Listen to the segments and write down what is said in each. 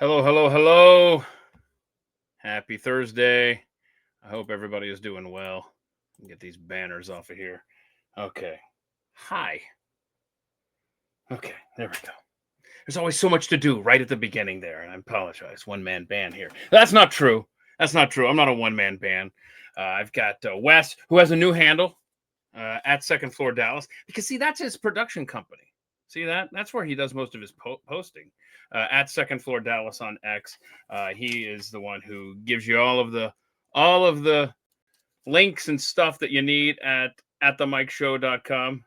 Hello, hello, hello. Happy Thursday. I hope everybody is doing well. Get these banners off of here. Okay. Hi. Okay, there we go. There's always so much to do right at the beginning there, and I apologize. One man band here. That's not true. That's not true. I'm not a one man band. I've got Wes, who has a new handle at Second Floor Dallas, because see, that's his production company. See that? That's where he does most of his posting. At Second Floor Dallas on X, he is the one who gives you all of the links and stuff that you need at themikeshow.com.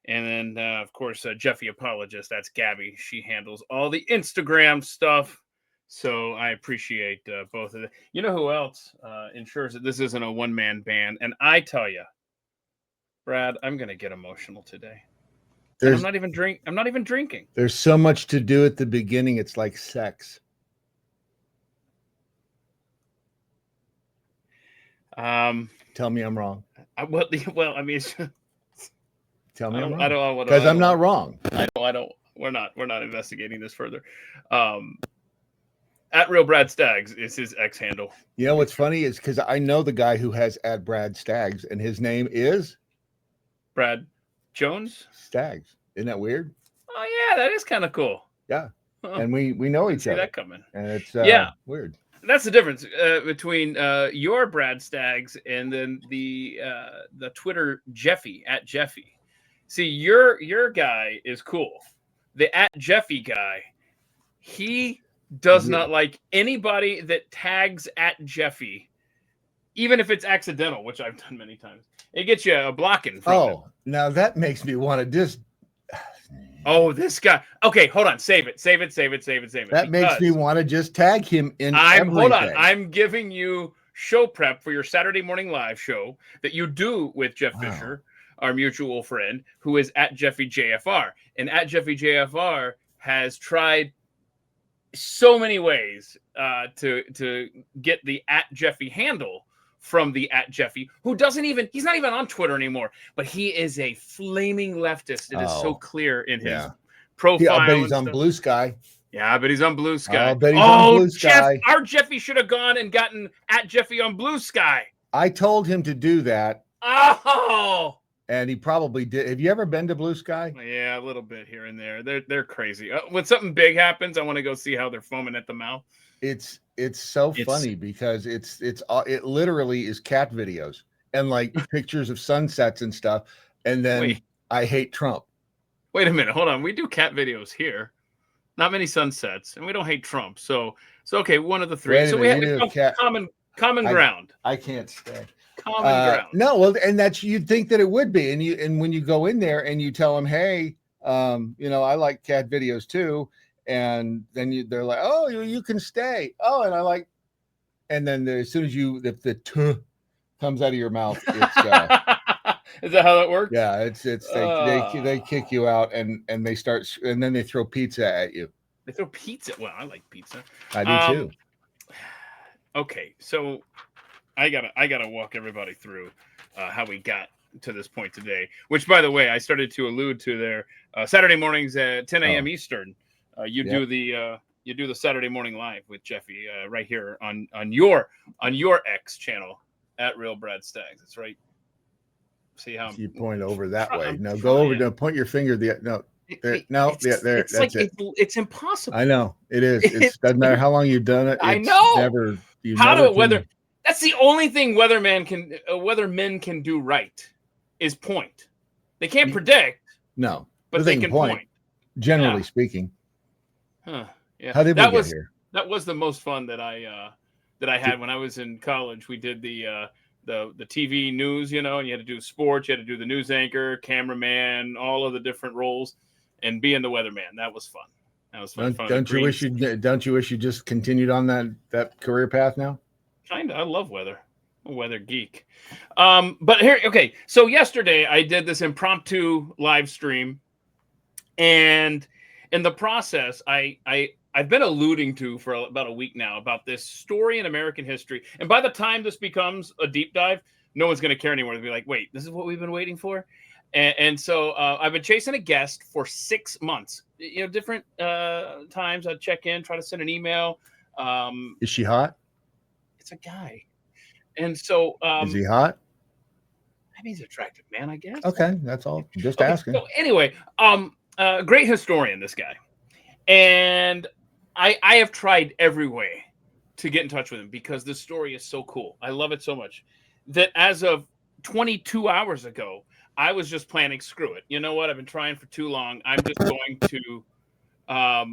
And then, of course, Jeffy Apologist. That's Gabby. She handles all the Instagram stuff. So I appreciate both of them. You know who else ensures that this isn't a one-man band? And I tell you, Brad, I'm going to get emotional today. I'm not even drinking. There's so much to do at the beginning. It's like sex. Tell me I'm wrong. Well, I mean, tell me I'm wrong. I don't want because I'm not wrong. I don't. We're not investigating this further. At Real Brad Staggs is his X handle. You know what's funny is because I know the guy who has at Brad Staggs, and his name is Brad Jones Staggs. Isn't that weird? Oh yeah, that is kind of cool. Yeah, and we know each other. See that coming? And it's weird. That's the difference between your Brad Staggs and then the Twitter Jeffy at Jeffy. See, your guy is cool. The at Jeffy guy, he does not like anybody that tags at Jeffy, even if it's accidental, which I've done many times. It gets you a blocking from it. Now that makes me want to just. Oh, this guy. Okay, hold on. Save it. That makes me want to just tag him in everything. Hold on. I'm giving you show prep for your Saturday morning live show that you do with Jeff Fisher, our mutual friend, who is at Jeffy JFR. And at Jeffy JFR has tried so many ways to get the at Jeffy handle from the at Jeffy, who he's not even on Twitter anymore, but he is a flaming leftist. It is so clear in his profile. I bet he's on Blue Sky. Yeah, I bet he's on Blue Sky. I bet he's on Blue Sky. Our Jeffy should have gone and gotten at Jeffy on Blue Sky. I told him to do that. Oh! And he probably did. Have you ever been to Blue Sky? Yeah, a little bit here and there. They're crazy. When something big happens, I want to go see how they're foaming at the mouth. It's funny because it literally is cat videos and like pictures of sunsets and stuff. And then I hate Trump. Wait a minute, hold on. We do cat videos here. Not many sunsets, and we don't hate Trump. So okay, one of the three. So we have common ground. I can't stay. Common ground. No, well, and that's you'd think that it would be, and when you go in there and you tell them, hey, I like cat videos too. And then they're like, oh, you can stay. Oh, and I like, and then as soon as if the "t" comes out of your mouth, it's. Is that how that works? Yeah, they kick you out and they start and then they throw pizza at you. They throw pizza. Well, I like pizza. I do too. Okay, so I gotta walk everybody through how we got to this point today. Which, by the way, I started to allude to there. Saturday mornings at 10 a.m. Eastern. You do the Saturday morning live with Jeffy right here on your X channel at Real Brad Staggs. That's right. See how you point over that way. No, go over. No, point your finger. There. There. That's it. It's impossible. I know it is. It doesn't matter how long you've done it. I know. Never. That's the only thing weathermen can do right is point. They can't predict. No, but they can point. Generally speaking. Huh. Yeah. How did we get here? That was the most fun that I had when I was in college. We did the TV news, and you had to do sports, you had to do the news anchor, cameraman, all of the different roles, and being the weatherman. That was fun. That was fun. Don't you wish you just continued on that career path now? Kinda. I love weather. I'm a weather geek. But here, okay. So yesterday I did this impromptu live stream, and in the process, I've been alluding to for about a week now about this story in American history. And by the time this becomes a deep dive, no one's going to care anymore. They'll be like, wait, this is what we've been waiting for? And so I've been chasing a guest for 6 months. Different times I'd check in, try to send an email. Is she hot? It's a guy. And so Is he hot? I mean, he's an attractive man, I guess. Okay, that's all. Just Okay, asking. so anyway, great historian, this guy. And I have tried every way to get in touch with him because this story is so cool. I love it so much that as of 22 hours ago, I was just planning, screw it. You know what? I've been trying for too long. I'm just going to, I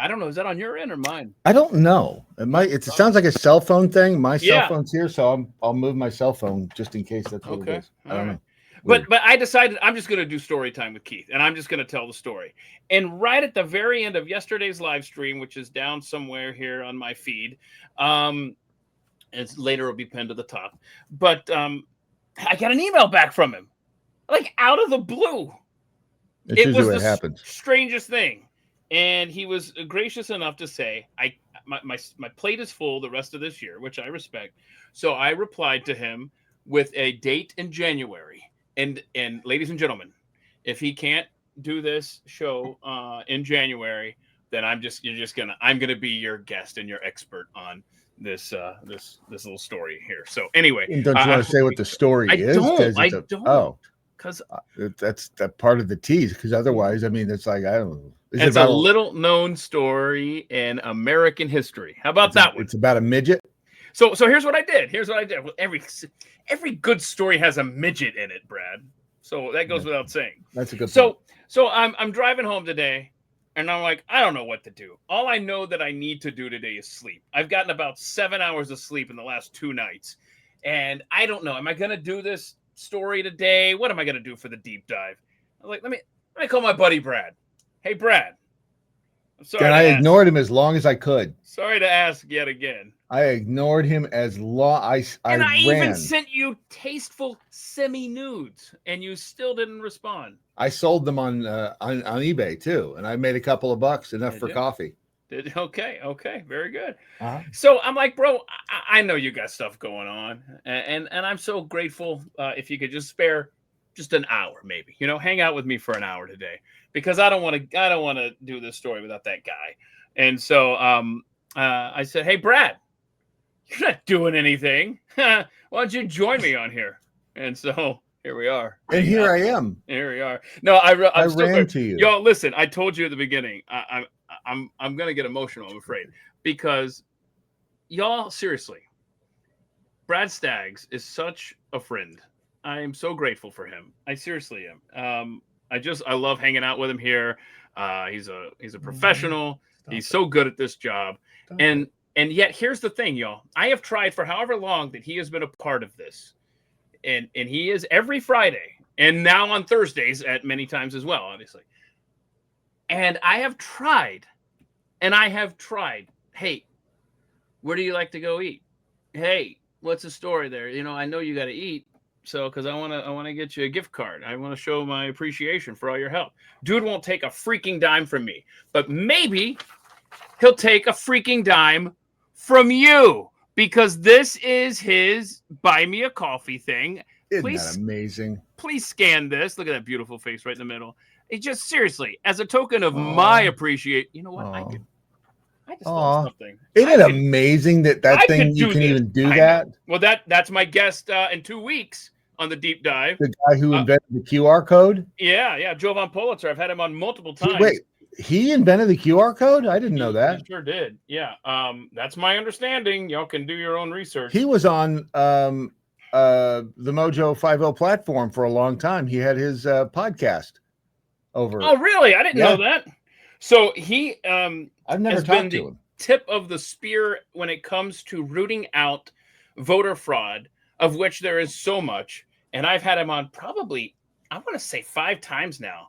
don't know. Is that on your end or mine? I don't know. It sounds like a cell phone thing. My cell Yeah. phone's here, so I'll move my cell phone just in case that's what it is. I don't know. But I decided I'm just going to do story time with Keith, and I'm just going to tell the story. And right at the very end of yesterday's live stream, which is down somewhere here on my feed, later it'll be pinned to the top. But I got an email back from him, like out of the blue. It was what happens. Strangest thing. And he was gracious enough to say, my plate is full the rest of this year, which I respect. So I replied to him with a date in January. And ladies and gentlemen, if he can't do this show in January, then I'm gonna be your guest and your expert on this little story here. So anyway, don't you want to say what the story is? I don't. Oh, because that's that part of the tease. Because otherwise, I mean, it's like I don't know. It's a little known story in American history. How about that one? It's about a midget. So here's what I did. Well, every good story has a midget in it, Brad. So that goes without saying. That's a good point. So I'm driving home today, and I'm like, I don't know what to do. All I know that I need to do today is sleep. I've gotten about 7 hours of sleep in the last 2 nights, and I don't know. Am I going to do this story today? What am I going to do for the deep dive? I'm like, let me call my buddy Brad. Hey, Brad. I'm sorry. And I ignored him as long as I could. Sorry to ask yet again. I ignored him as long. I even sent you tasteful semi-nudes, and you still didn't respond. I sold them on eBay too, and I made a couple of bucks, enough for coffee. Okay, very good. So I'm like, bro, I know you got stuff going on, and I'm so grateful if you could just spare just an hour, maybe. Hang out with me for an hour today, because I don't want to do this story without that guy. And so I said, hey, Brad, you're not doing anything. Why don't you join me on here? And so here we are. And here I am. Here we are. No, I ran to you. Yo, listen, I told you at the beginning, I'm going to get emotional, I'm afraid, because y'all, seriously, Brad Staggs is such a friend. I am so grateful for him. I seriously am. I love hanging out with him here. He's a professional. He's so good at this job. And yet here's the thing, y'all. I have tried for however long that he has been a part of this. And he is every Friday, and now on Thursdays at many times as well, obviously. And I have tried. Hey, where do you like to go eat? Hey, what's the story there? I know you got to eat. So, because I want to get you a gift card. I want to show my appreciation for all your help. Dude won't take a freaking dime from me, but maybe he'll take a freaking dime from you, because this is his buy me a coffee thing. Isn't that amazing? Please scan this. Look at that beautiful face right in the middle. It just, seriously, as a token of my appreciation, you know what? I just love something. Isn't it amazing that thing you can even do that? Well, that's my guest in 2 weeks on the deep dive. The guy who invented the QR code? Yeah. Jovan Pulitzer. I've had him on multiple times. Wait, he invented the QR code? I didn't know that. He sure did. Yeah. That's my understanding. Y'all can do your own research. He was on the Mojo 50 platform for a long time. He had his podcast over. Oh, really? I didn't know that. So he I've never talked to him. Tip of the spear when it comes to rooting out voter fraud, of which there is so much. And I've had him on probably, I want to say 5 times now,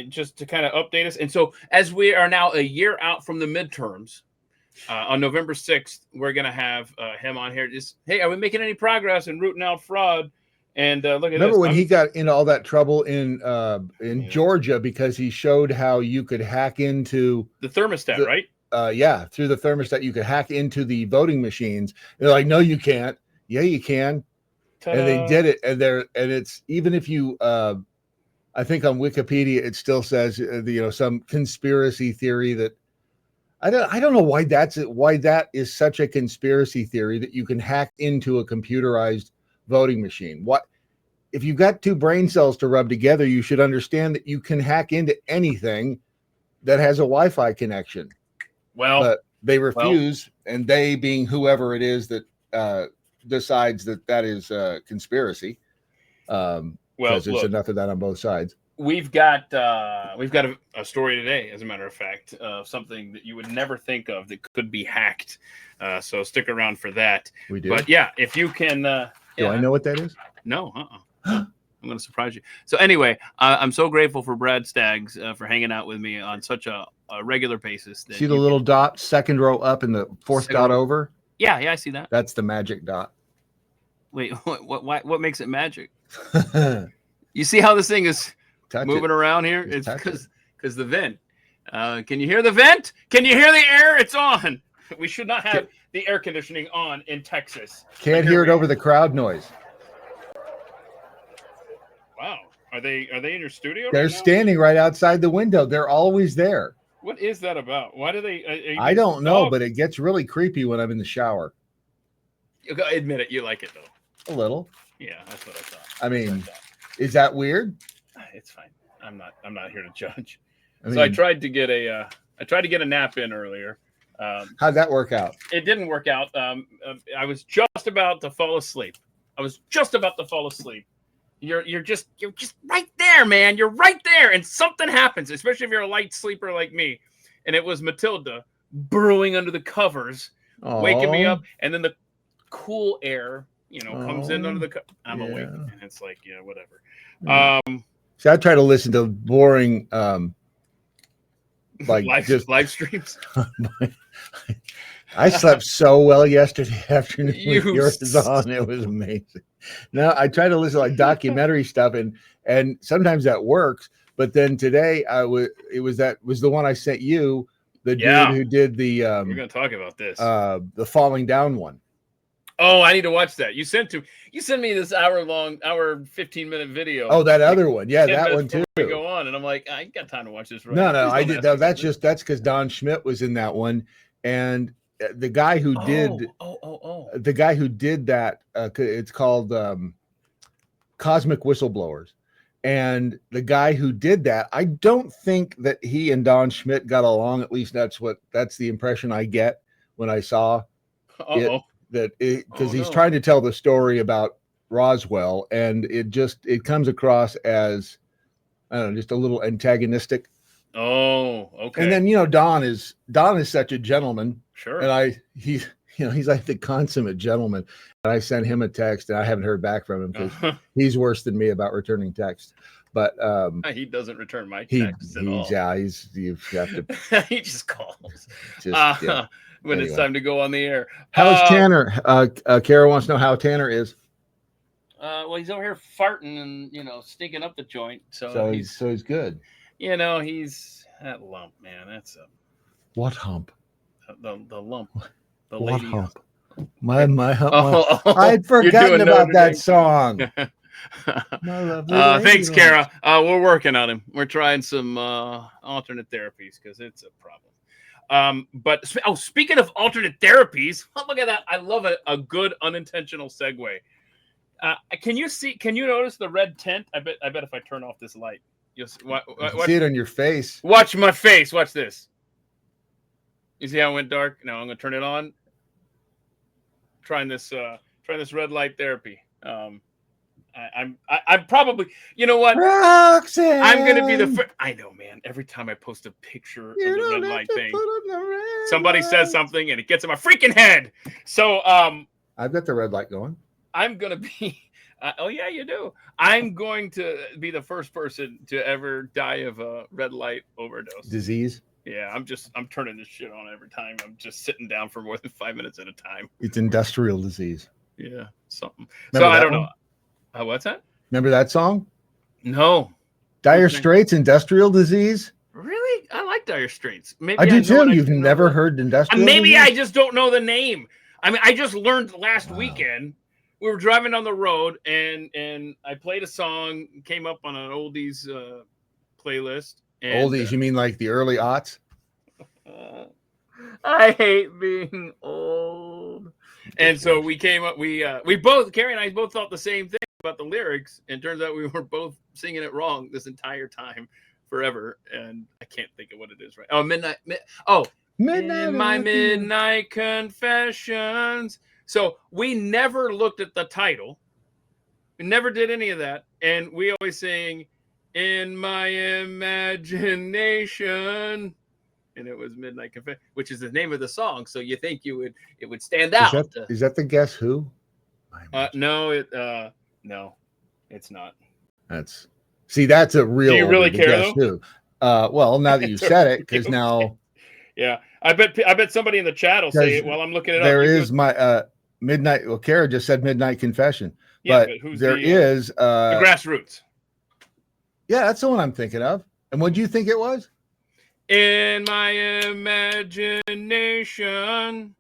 just to kind of update us. And so as we are now a year out from the midterms, on November 6th, we're going to have him on here. Just, hey, are we making any progress in rooting out fraud? And look at Remember when he got into all that trouble in Georgia because he showed how you could hack into the thermostat, right? Through the thermostat, you could hack into the voting machines. They're like, no, you can't. Yeah, you can. And they did it, and it's even if you I think on Wikipedia it still says some conspiracy theory that I don't know why that is such a conspiracy theory that you can hack into a computerized voting machine. What if you've got two brain cells to rub together? You should understand that you can hack into anything that has a Wi-Fi connection. Well, but they refuse, and they being whoever it is that decides that is a conspiracy. Because there's enough of that on both sides. We've got a story today, as a matter of fact, of something that you would never think of that could be hacked. So stick around for that. We do. But yeah, if you can. Do I know what that is? No. I'm going to surprise you. So anyway, I'm so grateful for Brad Staggs for hanging out with me on such a regular basis. See the little dot, second row up, and the fourth dot over? Yeah, I see that. That's the magic dot. Wait, what makes it magic? You see how this thing is moving around here? It's because the vent. Can you hear the vent? Can you hear the air? It's on. We should not have the air conditioning on in Texas. Can't hear it over the crowd noise. Wow. Are they in your studio? They're standing right outside the window. They're always there. What is that about? Why do they? I don't know, but it gets really creepy when I'm in the shower. You gotta admit it. You like it though. A little. Yeah, that's what I thought. I mean, is that weird? It's fine. I'm not here to judge. I tried to get a nap in earlier. How'd that work out? It didn't work out. I was just about to fall asleep. You're just right there, man. You're right there, and something happens, especially if you're a light sleeper like me. And it was Matilda burrowing under the covers, waking me up, and then the cool air, comes in under the. I'm awake, and it's like, whatever. So I try to listen to boring, like live streams. I slept so well yesterday afternoon with yours on. It was amazing. Now I try to listen to like documentary stuff, and sometimes that works. But then today it was the one I sent you, the dude who did the we're gonna talk about this. The falling down one. Oh, I need to watch that. You sent me this hour 15-minute video. Oh, that other one. Yeah, that one too. We go on, and I'm like, I ain't got time to watch this. Right no, I did. That's because Don Schmidt was in that one, and the guy who did the guy who did that. It's called Cosmic Whistleblowers, and the guy who did that, I don't think that he and Don Schmidt got along. At least that's the impression I get when I saw it. Because he's trying to tell the story about Roswell, and it comes across as, I don't know, just a little antagonistic. Oh, okay. And then Don is such a gentleman. Sure. And he's like the consummate gentleman. And I sent him a text, and I haven't heard back from him because he's worse than me about returning text. But he doesn't return my texts at all. Yeah, you have to. He just calls. When anyway. It's time to go on the air. How's Tanner? Kara wants to know how Tanner is. Well, he's over here farting and stinking up the joint. So he's good. He's that lump, man. That's a what hump? The lump. The what lady hump? My hump. I'd forgotten about that song. Thanks, Kara. We're working on him. We're trying some alternate therapies because it's a problem. But speaking of alternate therapies, look at that. I love a good unintentional segue. Can you notice the red tint? I bet if I turn off this light, you'll see it on your face. Watch my face. Watch this. You see how it went dark? Now I'm going to turn it on. Trying this red light therapy. I'm probably, you know what? Roxanne! I'm going to be the first. I know, man. Every time I post a picture of the red light thing, somebody says something and it gets in my freaking head. So, I've got the red light going. I'm going to be, oh yeah, you do. I'm going to be the first person to ever die of a red light overdose. Disease? Yeah, I'm turning this shit on every time. I'm just sitting down for more than 5 minutes at a time. It's industrial disease. Yeah, something. Remember so I don't know. What's that? Remember that song? No. Dire Straits, Industrial Disease? Really? I like Dire Straits. Maybe I do too. You've never heard Industrial Maybe Disease? I just don't know the name. I mean, I just learned last weekend we were driving down the road, and I played a song, came up on an oldies playlist. And, Oldies, you mean like the early aughts? I hate being old. And so we came up. We both, Carrie and I both thought the same thing about the lyrics, and turns out we were both singing it wrong this entire time, forever. And I can't think of what it is right. Oh, midnight. Midnight. In my midnight confessions. So we never looked at the title. We never did any of that, and we always sing "In My Imagination." And it was Midnight Confession, which is the name of the song. So you think it would stand out. Is that the Guess Who? No, no, it's not. That's a real. Do you really care Guess Who? Well, now that you said it, because now. Yeah, I bet somebody in the chat will say it while I'm looking it up. There is my Midnight. Well, Kara just said Midnight Confession. Yeah, but who's there is the Grassroots. Yeah, that's the one I'm thinking of. And what do you think it was? In my imagination,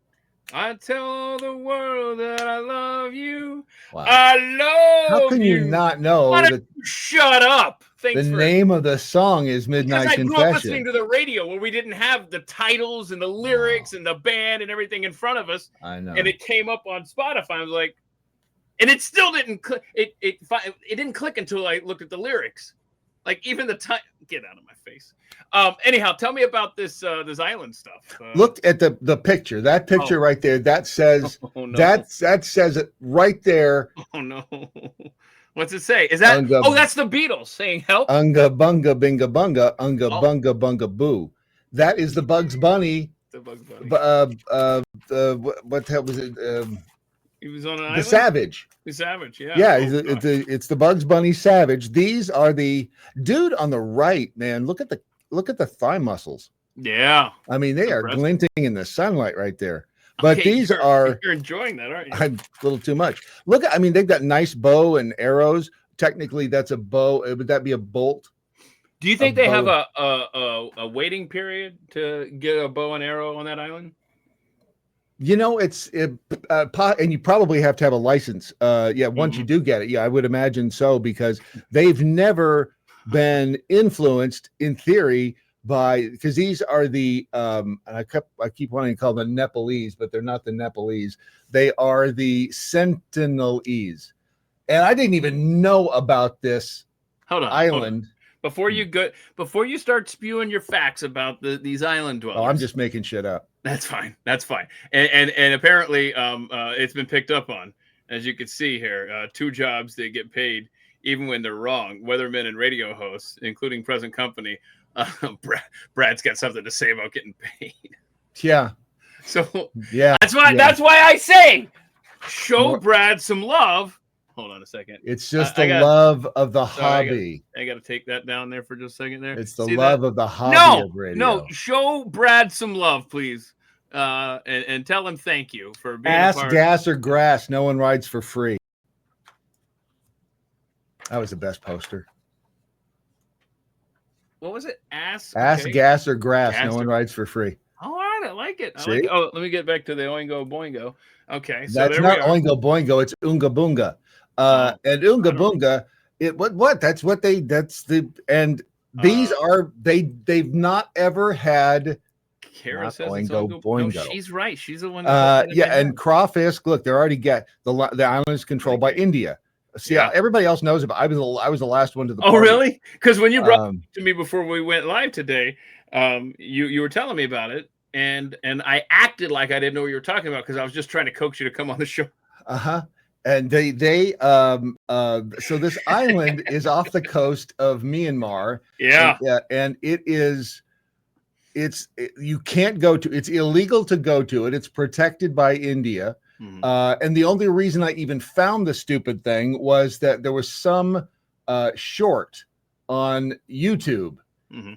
I tell the world that I love you. Wow. I love you. How can you not know that? Shut up. Thanks the name of the song is Midnight Confession. Because I grew up listening to the radio where we didn't have the titles and the lyrics and the band and everything in front of us. I know. And it came up on Spotify. I was like, and it still didn't click. It didn't click until I looked at the lyrics. Like even the time. Get out of my face. Anyhow, tell me about this island stuff. Look at the picture. That picture right there. That says that says it right there. Oh no. What's it say? Is that that's the Beatles saying help? Unga bunga binga bunga unga bunga bunga boo. That is the Bugs Bunny. The Bugs Bunny. What the hell was it? He was on an island? The Savage. The Savage, yeah. Yeah, it's the Bugs Bunny Savage. These are the dude on the right, man. Look at the thigh muscles. Yeah. I mean, they are glinting in the sunlight right there. But these are you're enjoying that, aren't you? A little too much. Look, I mean, they've got nice bow and arrows. Technically, that's a bow. Would that be a bolt? Do you think they have a waiting period to get a bow and arrow on that island? You know, and you probably have to have a license. Once you do get it, yeah, I would imagine so, because they've never been influenced, in theory, because these are the and I keep wanting to call them Nepalese, but they're not the Nepalese. They are the Sentinelese, and I didn't even know about this island. Before you start spewing your facts about these island dwellers. Oh, I'm just making shit up. That's fine. And apparently it's been picked up on, as you can see here. 2 jobs they get paid even when they're wrong. Weathermen and radio hosts, including present company. Brad's got something to say about getting paid. Yeah. So yeah, that's why I say show Brad some love. Hold on a second. It's just the love of the hobby. I got to take that down there for just a second there. It's the love of the hobby of radio. No, show Brad some love, please. And tell him thank you for being a part. Gas, or grass. No one rides for free. That was the best poster. What was it? Ass, gas, or grass. No one rides for free. All right, I like it. Let me get back to the Oingo Boingo. Okay, so that's not Oingo Boingo. It's Unga Bunga. And Unga Bunga, they've not ever had. Kara says Oingo Boingo. No, she's right. She's the one. And crawfish. Look, they're already the island is controlled by India. See, everybody else knows about. I was the last one to the. Oh, party. Really? Because when you brought it to me before we went live today, you were telling me about it, and I acted like I didn't know what you were talking about because I was just trying to coax you to come on the show. And so this island is off the coast of Myanmar. Yeah. And you can't go to, it's illegal to go to it. It's protected by India. And the only reason I even found the stupid thing was that there was some short on YouTube,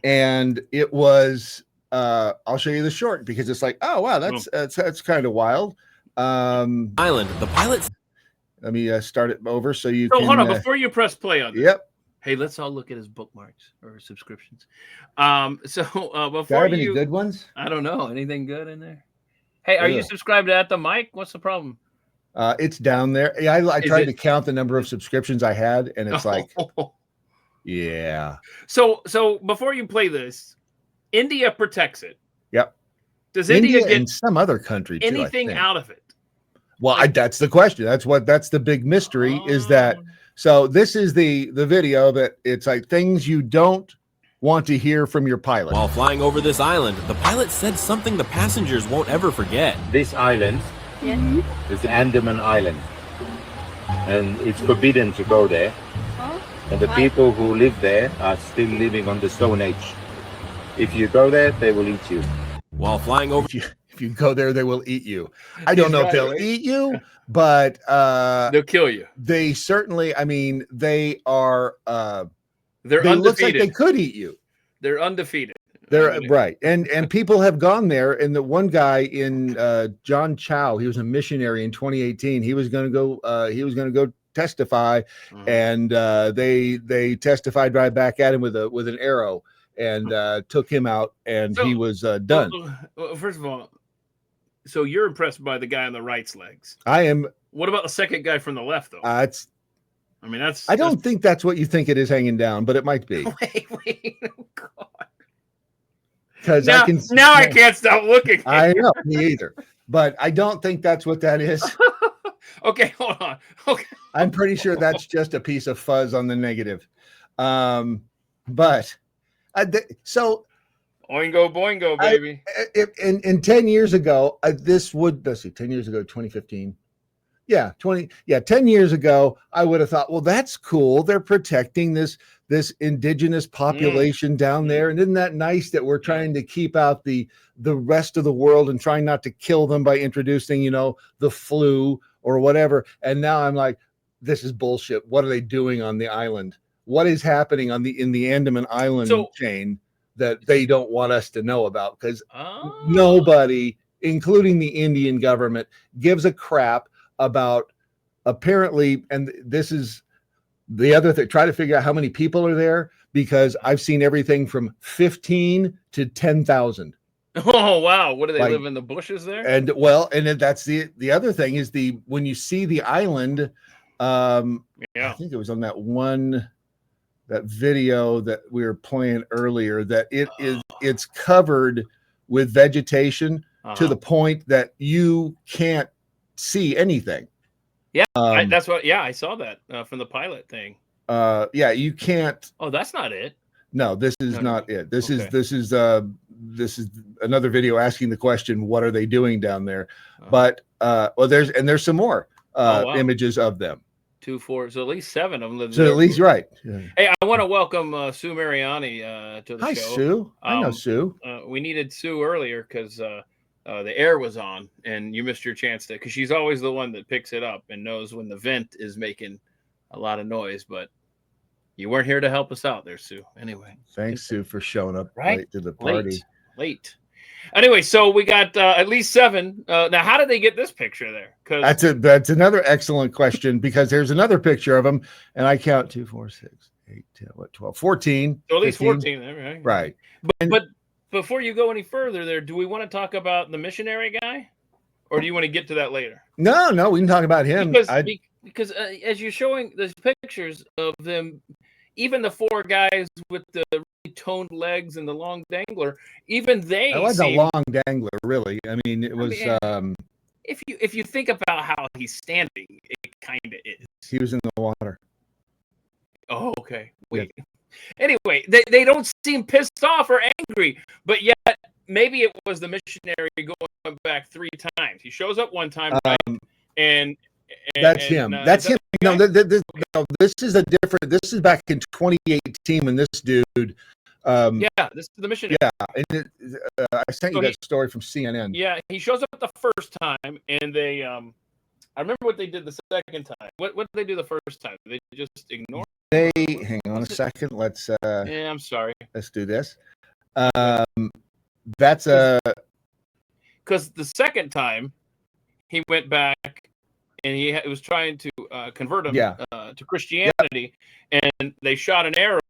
and it was, I'll show you the short because it's like, oh wow, that's kind of wild. Island, the pilots. Let me start it over so you can. Hold on, before you press play on this. Yep. Hey, let's all look at his bookmarks or subscriptions. Before do I have any good ones? I don't know. Anything good in there? Hey, are you subscribed to At the Mic? What's the problem? It's down there. Yeah, I Is tried it- to count the number of subscriptions I had, and it's like, yeah. So before you play this, India protects it. Yep. Does India get and some other country too, anything out of it? Well, Like- that's the question. That's the big mystery is that. So this is the video that it's like things you don't want to hear from your pilot. While flying over this island, the pilot said something the passengers won't ever forget. This island is Andaman Island, and it's forbidden to go there. And the people who live there are still living on the Stone Age. If you go there, they will eat you. While flying over, If you go there, they will eat you. I don't know if they'll eat you, but they'll kill you. They certainly. I mean, they are. They're They look like undefeated. they could eat you. They're undefeated. They're right, and people have gone there. And the one guy in John Chow, he was a missionary in 2018. He was going to go. He was going to go testify, and they testified right back at him with an arrow and took him out, and he was done. Well, first of all, so you're impressed by the guy on the right's legs. I am. What about the second guy from the left, though? It's. I mean, that's. I don't think that's what you think it is hanging down, but it might be. Wait, oh God. Because Now I can't stop looking. I know, me either. But I don't think that's what that is. Okay, hold on. Okay. I'm pretty sure that's just a piece of fuzz on the negative. But so Oingo boingo, baby. in 10 years ago, this would, let's see, 10 years ago, 2015. Yeah, 10 years ago, I would have thought, well, that's cool. They're protecting this indigenous population down there. And isn't that nice that we're trying to keep out the rest of the world and trying not to kill them by introducing, the flu or whatever. And now I'm like, this is bullshit. What are they doing on the island? What is happening in the Andaman Island chain that they don't want us to know about? Because nobody, including the Indian government, gives a crap about, apparently, and this is the other thing, try to figure out how many people are there, because I've seen everything from 15 to 10,000. Oh wow, what do they live in the bushes there? And that's the other thing is when you see the island, I think it was on that video that we were playing earlier, that it's covered with vegetation to the point that you can't see anything. Yeah, I saw that from the pilot thing. You can't. Oh, that's not it. No, this is not it. This is another video asking the question, what are they doing down there? But there's some more images of them. 2, 4, so at least 7 of them live there. So at least right. Yeah. Hey, I want to welcome Sue Mariani to the show. Hi, Sue. I know Sue. We needed Sue earlier because the air was on and you missed your chance because she's always the one that picks it up and knows when the vent is making a lot of noise. But you weren't here to help us out there, Sue. Anyway, thanks, Sue, for showing up late to the party. Late. Anyway, so we got at least 7. Now, how did they get this picture there? Because that's another excellent question, because there's another picture of them, and I count 2, 4, 6, 8, 10, 12, 14. So at least 15. 14 there, right? Right. But before you go any further there, do we want to talk about the missionary guy, or do you want to get to that later? No, we can talk about him. Because as you're showing those pictures of them, even the 4 guys with the really toned legs and the long dangler, even they. It was a long dangler, really. I mean, it was. If you think about how he's standing, it kind of is. He was in the water. Oh, okay. Wait. Yeah. Anyway, they don't seem pissed off or angry, but yet maybe it was the missionary going back 3 times. He shows up one time, right? And that's him. That's him. No, this is a different. This is back in 2018 when this dude. This is the missionary. Yeah, and I sent you that story from CNN. Yeah, he shows up the first time, and they. I remember what they did the second time. What did they do the first time? They just ignored. Hang on a second. Let's. Yeah, I'm sorry. Let's do this. That's because the second time he went back and he was trying to convert him to Christianity, and they shot an arrow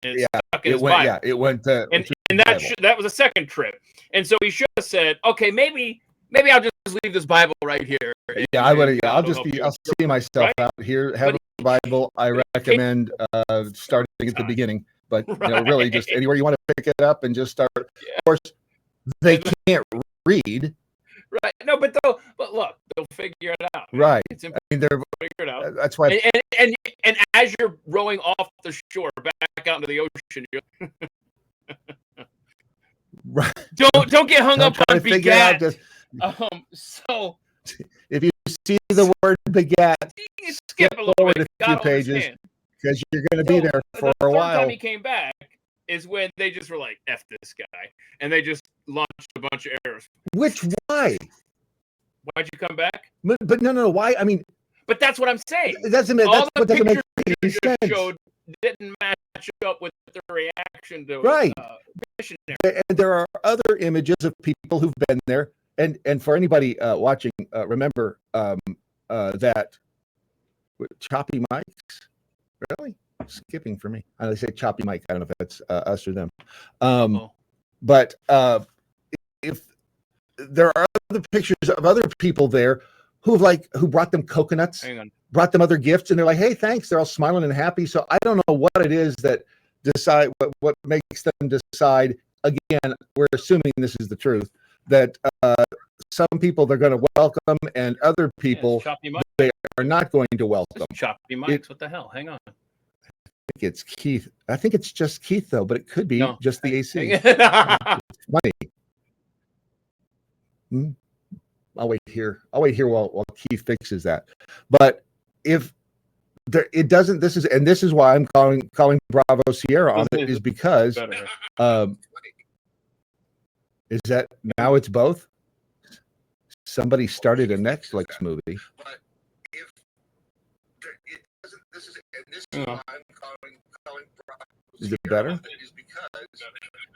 and stuck in his Bible. Yeah, it went. And that was a second trip, and so he should have said, okay, maybe maybe I'll just leave this Bible right here. Yeah, I would. and Yeah, God will help I'll see myself right? out here. Have a Bible. I recommend starting at the beginning, but really just anywhere you want to pick it up and just start. Of course, they can't read. Right. No, but look, they'll figure it out. Right. It's I mean, they're figure it out. That's why. And as you're rowing off the shore back out into the ocean, you're right. Don't get hung up on begat. So if you see the word begat, skip a little bit. A few pages because you're going to be there for a while. The time he came back is when they just were like, "F this guy," and they just launched a bunch of errors. Why? Why'd you come back? But no. Why? I mean, but that's what I'm saying. All the pictures you just showed didn't match up with the reaction to Missionary. And there are other images of people who've been there. And for anybody watching, remember that choppy mics. Really? Skipping for me. I say choppy mic. I don't know if that's us or them. But if there are other pictures of other people there who brought them coconuts, brought them other gifts, and they're like, "Hey, thanks." They're all smiling and happy. So I don't know what it is that decide what makes them decide. Again, we're assuming this is the truth that some people they're going to welcome, and other people they are not going to welcome. Choppy mics. What the hell? Hang on. I think it's Keith. I think it's just Keith though, but it could be just the AC. Funny. I'll wait here while Keith fixes that. But if there, it doesn't, this is why I'm calling Bravo Sierra on it, is because is that now it's both? Somebody started a Netflix movie. But if it doesn't, this is why I'm calling Bravo. Is it better?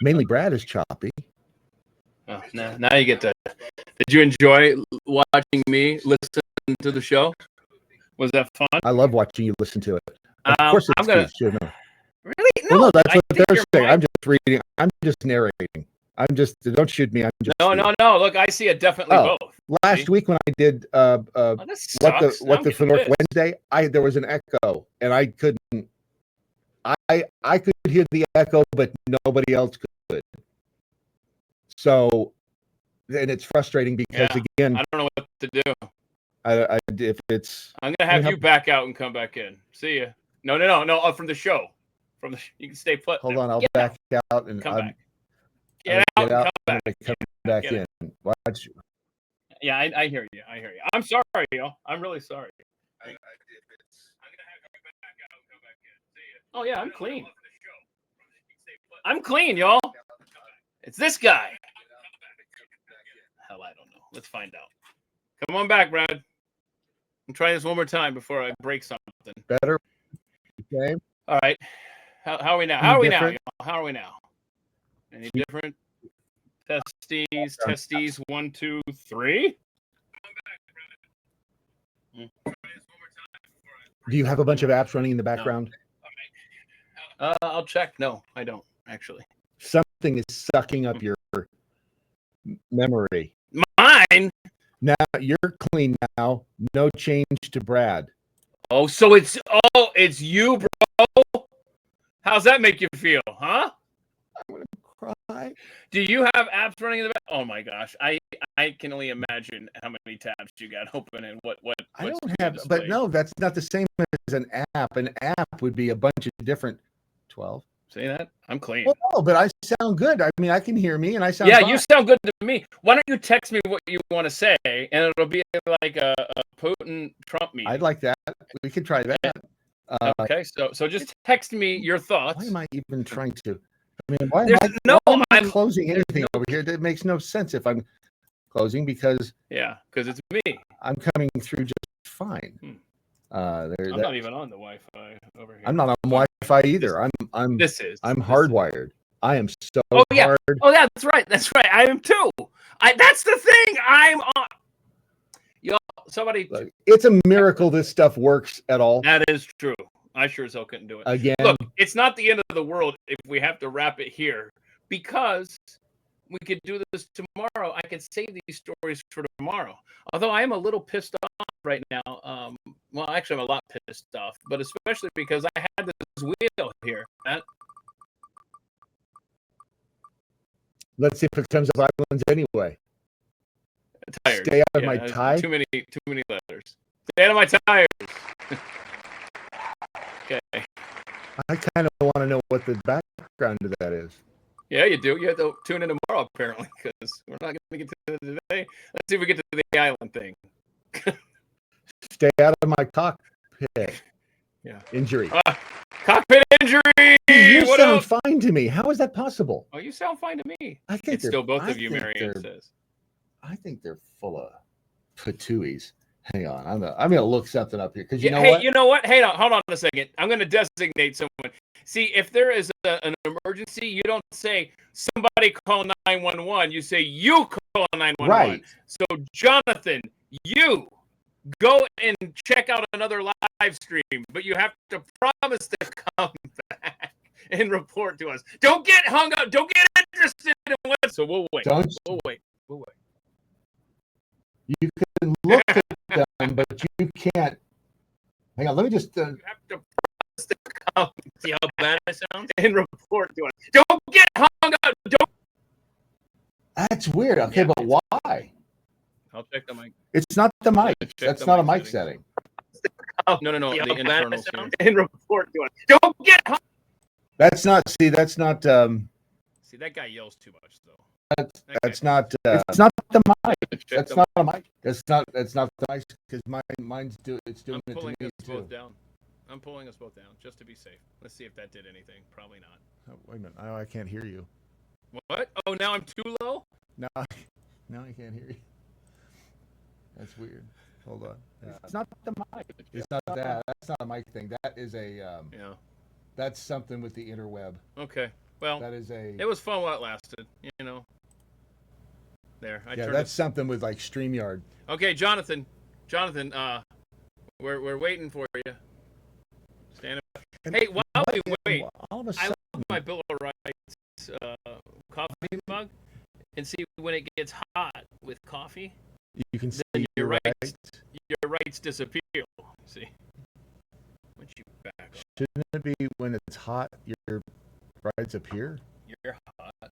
Mainly Brad is choppy. Oh, now you get to. Did you enjoy watching me listen to the show? Was that fun? I love watching you listen to it. Of course, it's gonna. Sure, no. Really? No, well, no, that's what they're saying. I'm just reading. I'm just narrating. Don't shoot me. I'm just no. Look, I see it definitely both. Last week when I did what the for North Wednesday, there was an echo, and I couldn't. I could hear the echo, but nobody else could. So, and it's frustrating because again, I don't know what to do. If it's, I'm gonna have you back out and come back in. See ya. No. From the show. You can stay put. Hold on, I'll back out and come back. Get out and come back. Come back in. Watch. Yeah, I hear you. I'm sorry, y'all. I'm really sorry. I'm gonna have you back out and come back in. See ya. Oh yeah, I'm clean. I'm clean, y'all. It's this guy. Hell, I don't know. Let's find out. Come on back, Brad. I'm trying this one more time before I break something. Better. Okay. All right. How are we now? How are we now? Any different? Testes. 1, 2, 3. Do you have a bunch of apps running in the background? No. I'll check. No, I don't actually. Something is sucking up your memory. Mine? Now you're clean now. No change to Brad. Oh, so it's you, bro. How's that make you feel, huh? I'm gonna cry. Do you have apps running in the back? Oh my gosh, I can only imagine how many tabs you got open and what. I don't have, but no, that's not the same as an app. An app would be a bunch of different. 12. See that? I'm clean. Well, no, but I sound good. I mean, I can hear me, and I sound. Yeah, fine. You sound good to me. Why don't you text me what you want to say, and it'll be like a Putin-Trump meeting. I'd like that. We could try that. Okay, so just text me your thoughts. Why am I even trying to? I mean, why am I closing anything over here? That makes no sense if I'm closing because it's me. I'm coming through just fine. I'm not even on the Wi-Fi over here. I'm not on Wi-Fi either. I'm hardwired. I am so hard. Oh yeah, that's right. I am too. That's the thing. I'm on. Y'all, somebody. It's a miracle this stuff works at all. That is true. I sure as hell couldn't do it. Again, look, it's not the end of the world if we have to wrap it here because we could do this tomorrow. I could save these stories for tomorrow. Although I am a little pissed off right now. Well, actually, I'm a lot pissed off, but especially because I had this wheel here. Let's see if it comes up islands anyway. Tires. Stay out of my tie. Too many letters. Stay out of my tires. Okay. I kind of want to know what the background to that is. Yeah, you do. You have to tune in tomorrow, apparently, because we're not going to get to it today. Let's see if we get to the island thing. Stay out of my cockpit. Yeah. Injury. Cockpit injury. You What sound up? fine to me. How is that possible? Oh, you sound fine to me. I think It's still both of you, think Marianne they're- says. I think they're full of patooies. Hang on, I'm gonna look something up here because you know Hey, what? you know what? Hold on a second. I'm going to designate someone. See, if there is an emergency, you don't say somebody call 911. You say you call 911. Right. So, Jonathan, you go and check out another live stream, but you have to promise to come back and report to us. Don't get hung up. Don't get interested in what. So we'll wait. We'll wait. You can look at them, but you can't. Hang on, let me just. You have to promise to come. See how bad it sounds? And report to us. Don't get hung up. Don't. That's weird. Okay, Yeah, but why? I'll check the mic. It's not the mic. check That's the not a mic mic setting. Oh, no. See The how bad internal it sounds? and report to us. Don't get hung. That's not. See, that's not. See, that guy yells too much, though. That's not. It's not the mic. Check That's the not a mic. That's not the mic because mine's it's doing I'm it to pulling me us too. both down. I'm pulling us both down just to be safe. Let's see if that did anything. Probably not. Oh, wait a minute. I can't hear you. What? Oh, now I'm too low? Now I can't hear you. That's weird. Hold on. It's not the mic. It's not that. That's not a mic thing. That is a. Yeah. That's something with the interweb. Okay. Well, That is a. it was fun while it lasted. You know. There. Yeah, that's something with like StreamYard. Okay, Jonathan. We're waiting for you. Stand up. Hey, while we wait, All of a I sudden, love my Bill of Rights coffee mug, and see when it gets hot with coffee, you can see then your your rights disappear. See, once you back up, Shouldn't it be when it's hot, your rights appear? you're hot.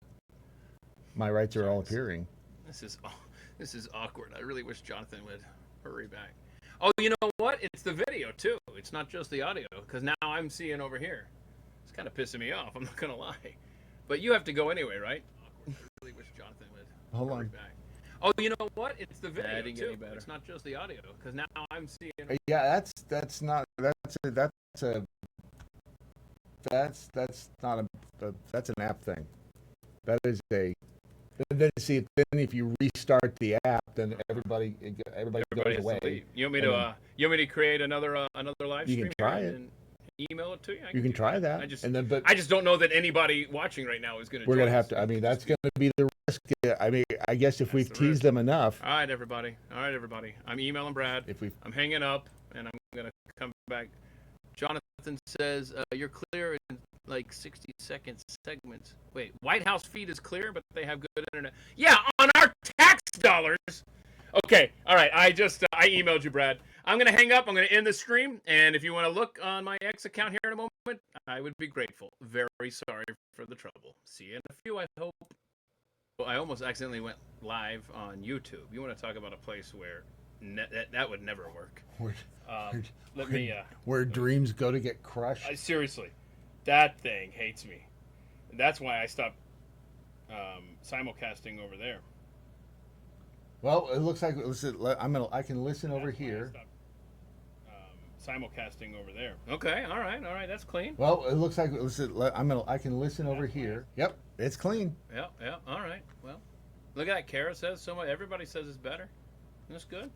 My rights are all appearing. This is awkward. I really wish Jonathan would hurry back. Oh, you know what? It's the video too. It's not just the audio, because now I'm seeing over here. It's kind of pissing me off. I'm not gonna lie. But you have to go anyway, right? I really wish Jonathan would hurry back. Oh, you know what? It's the video too. It's not just the audio, because now I'm seeing. Yeah, that's not an app thing. That is a. Then see, then if you restart the app, then everybody goes away. You want me to create another live stream? You can try here it. and email it to you. You can try that. I just don't know that anybody watching right now is going to. We're gonna have to. I mean, that's gonna be the risk. I mean, I guess if we've teased them enough. All right, everybody. I'm emailing Brad. I'm hanging up, and I'm gonna come back. Jonathan says you're clear in like 60-second segments. Wait, White House feed is clear, but they have good internet. Yeah, on our tax dollars. Okay, all right. I emailed you, Brad. I'm gonna hang up. I'm gonna end the stream, and if you want to look on my X account here in a moment, I would be grateful. Very sorry for the trouble. See you in a few, I hope. Well, I almost accidentally went live on YouTube. You want to talk about a place where that would never work. Where dreams go to get crushed. Seriously, that thing hates me. And that's why I stopped simulcasting over there. Well, it looks like I can listen over here. Simulcasting over there. Okay, all right, that's clean. Well, it looks like I can listen over here. Yep, it's clean. Yeah, all right. Well, look at that. Kara says so much. Everybody says it's better. That's good.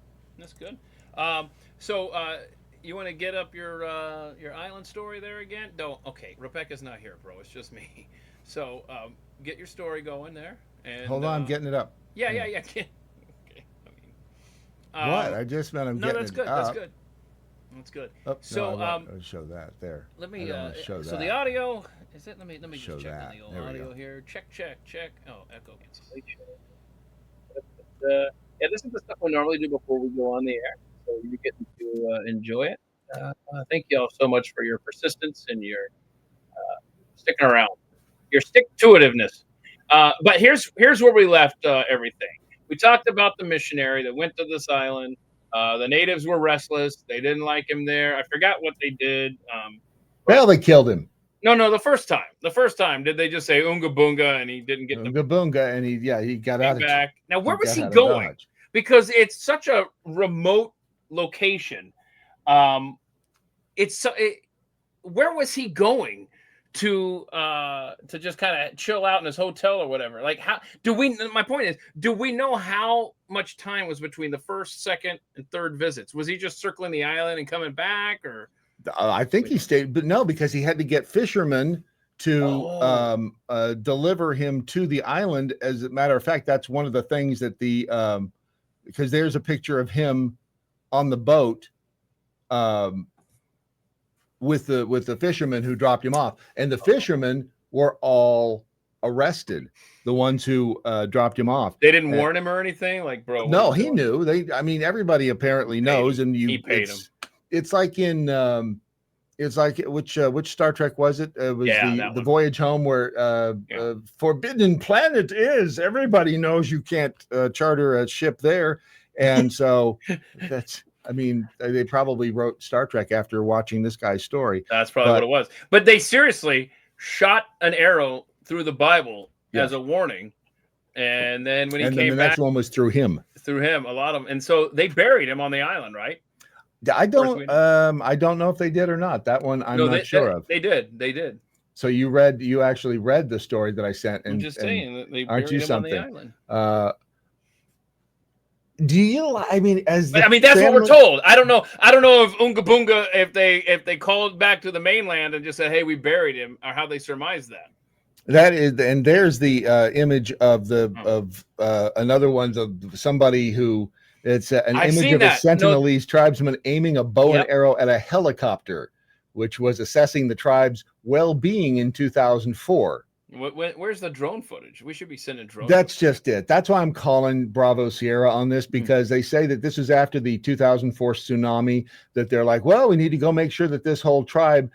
So you want to get up your island story there again? Don't. Okay, Rebecca's not here, bro. It's just me. So get your story going there. And hold on, I'm getting it up. Yeah. Okay. What? I just meant I'm getting it up. That's good. Oh, So no, I'll show that there. Let me show so that. the audio Is it? Let me Show just check that. on the old There we audio go. here. Check. Oh, echo cancellation. Yeah, this is the stuff we normally do before we go on the air, so you're getting to enjoy it. Thank you all so much for your persistence and your sticking around, your stick-to-itiveness. But here's where we left everything. We talked about the missionary that went to this island. The natives were restless. They didn't like him there. I forgot what they did. Well, they killed him. No, the first time. Did they just say Oonga Boonga and he didn't get the Oonga Boonga, and he got out of back? Now, where was he out of going? Dodge. Because it's such a remote location. Where was he going to just kind of chill out in his hotel or whatever? Like, how do we? My point is, do we know how much time was between the first, second, and third visits? Was he just circling the island and coming back, or? I think he stayed, but no, because he had to get fishermen to deliver him to the island. As a matter of fact, that's one of the things that because there's a picture of him on the boat with the fishermen who dropped him off, and the fishermen were all arrested. The ones who dropped him off. They didn't warn him or anything, like, bro. No, he knew. I mean, everybody apparently knows, and he paid him. It's like it's like which Star Trek was it? It was the Voyage Home, where Forbidden Planet is. Everybody knows you can't charter a ship there, and so that's. I mean, they probably wrote Star Trek after watching this guy's story. That's probably what it was. But they seriously shot an arrow through the Bible as a warning, and then when he came the back, next one was through him. A lot of them, and so they buried him on the island, right? I don't know if they did or not. That one I'm not sure of. They did. So you actually read the story that I sent, and I'm just saying that they aren't buried you him on something? the island. Do you? I mean, that's what we're told. I don't know if Oonga Boonga, if they called back to the mainland and just said, "Hey, we buried him," or how they surmised that. That is, and there's the image of another one of somebody who. It's an image of a Sentinelese tribesman aiming a bow and arrow at a helicopter, which was assessing the tribe's well-being in 2004. Where's the drone footage? We should be sending drones. That's just it. That's why I'm calling Bravo Sierra on this, because they say that this is after the 2004 tsunami, that they're like, well, we need to go make sure that this whole tribe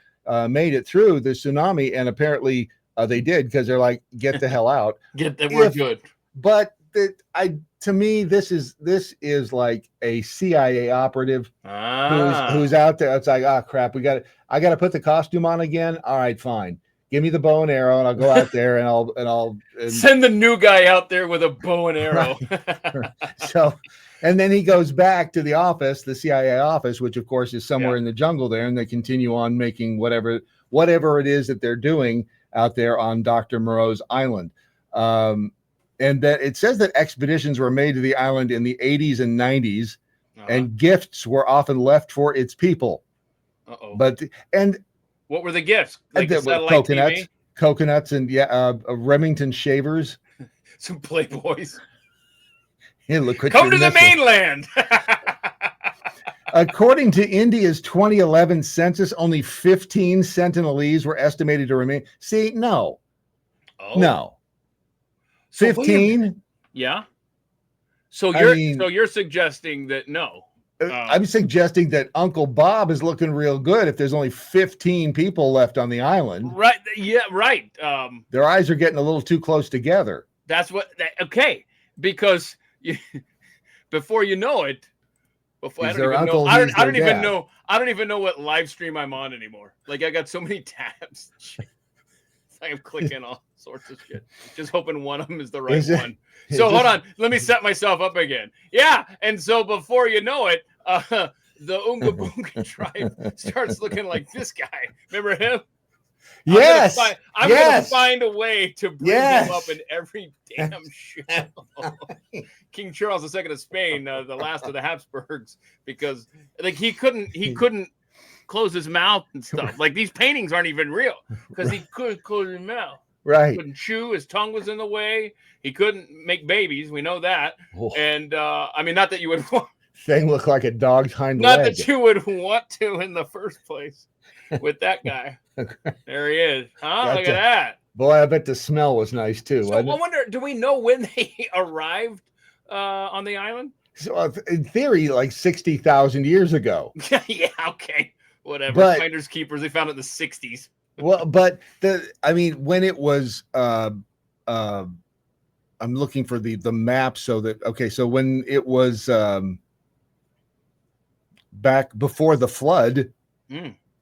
made it through the tsunami. And apparently they did, because they're like, get the hell out. We're good. But to me, this is like a CIA operative who's out there. It's like, crap, I got to put the costume on again. All right, fine. Give me the bow and arrow, and I'll go out there and I'll send the new guy out there with a bow and arrow. Right. So, and then he goes back to the office, the CIA office, which of course is somewhere in the jungle there, and they continue on making whatever it is that they're doing out there on Dr. Moreau's island. And that it says that expeditions were made to the island in the 80s and 90s, and gifts were often left for its people. What were the gifts? Like coconuts, and Remington shavers, some Playboys. Hey, look what come to the mainland. According to India's 2011 census, only 15 Sentinelese were estimated to remain. See, no. 15. Yeah. So you're suggesting that no. I'm suggesting that Uncle Bob is looking real good if there's only 15 people left on the island. Right. Yeah, right. Their eyes are getting a little too close together. That's because before you know it, I don't even know what live stream I'm on anymore. Like, I got so many tabs. I'm clicking all sorts of shit, just hoping one of them is the right one. So hold on, let me set myself up again. Yeah, and so before you know it, the Oonga Boonga tribe starts looking like this guy. Remember him? Yes. I'm gonna find a way to bring him up in every damn show. King Charles II of Spain, the last of the Habsburgs, because like he couldn't close his mouth and stuff. Like, these paintings aren't even real because he couldn't close his mouth. Right. He couldn't chew. His tongue was in the way. He couldn't make babies. We know that. Oh. And I mean, not that you would Thing looked like a dog's hind Not leg. that you would want to in the first place with that guy. There he is. Huh? Look at that. Boy, I bet the smell was nice too. So I wonder, do we know when they arrived on the island? So in theory, like 60,000 years ago. Yeah, okay. Whatever. But- Finders keepers, they found it in the 60s. Well, but when it was I'm looking for the map so when it was back before the flood,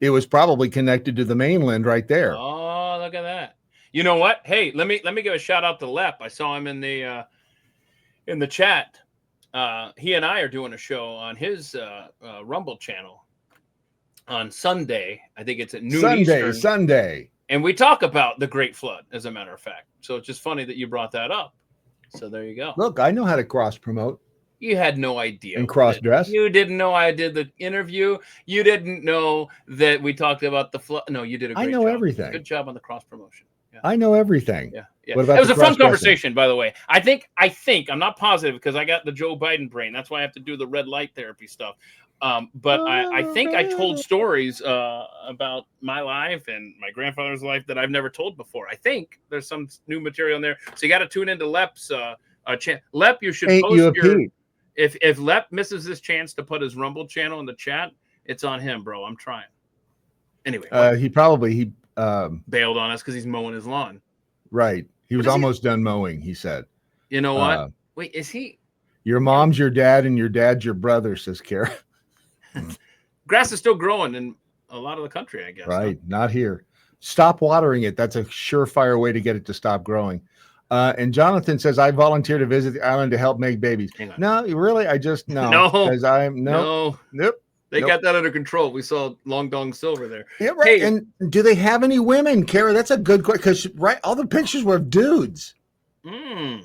it was probably connected to the mainland right there. Oh, look at that. You know what? Hey, let me give a shout out to Lep. I saw him in the chat. He and I are doing a show on his Rumble channel on Sunday. I think it's at noon Eastern. Sunday. And we talk about the Great Flood, as a matter of fact. So it's just funny that you brought that up. So there you go. Look, I know how to cross promote. You had no idea. And cross dress. You didn't know I did the interview. You didn't know that we talked about the flood. No, you did a great job. I know everything. Good job on the cross promotion. Yeah. I know everything. Yeah. Yeah. What about it was a fun cross-dressing? conversation, by the way. I think I'm not positive because I got the Joe Biden brain. That's why I have to do the red light therapy stuff. But I think I told stories about my life and my grandfather's life that I've never told before. I think there's some new material in there. So you got to tune into Lep's channel. Lep, you should post your... If Lep misses this chance to put his Rumble channel in the chat, it's on him, bro. I'm trying. Anyway. He bailed on us because he's mowing his lawn. Right. He was almost done mowing, he said. You know what? Wait, is he? Your mom's your dad and your dad's your brother, says Kara. Grass is still growing in a lot of the country, I guess. Right. Huh? Not here. Stop watering it. That's a surefire way to get it to stop growing. And Jonathan says, I volunteer to visit the island to help make babies. No, really? I just, no. Because Nope. They got that under control. We saw Long Dong Silver there. Yeah, right. Hey, and do they have any women, Kara? That's a good question. Because, right, all the pictures were of dudes. Hey,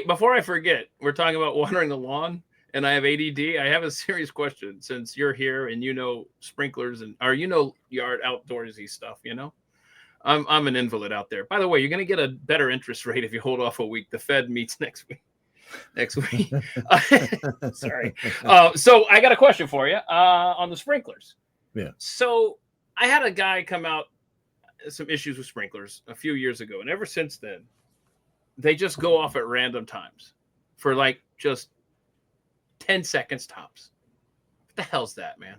before I forget, we're talking about watering the lawn, and I have ADD. I have a serious question since you're here and you know sprinklers or yard outdoorsy stuff, you know? I'm an invalid out there. By the way, you're going to get a better interest rate if you hold off a week. The Fed meets next week. Sorry. So I got a question for you on the sprinklers. Yeah. So I had a guy come out some issues with sprinklers a few years ago, and ever since then, they just go off at random times for like just 10 seconds tops. What the hell's that, man?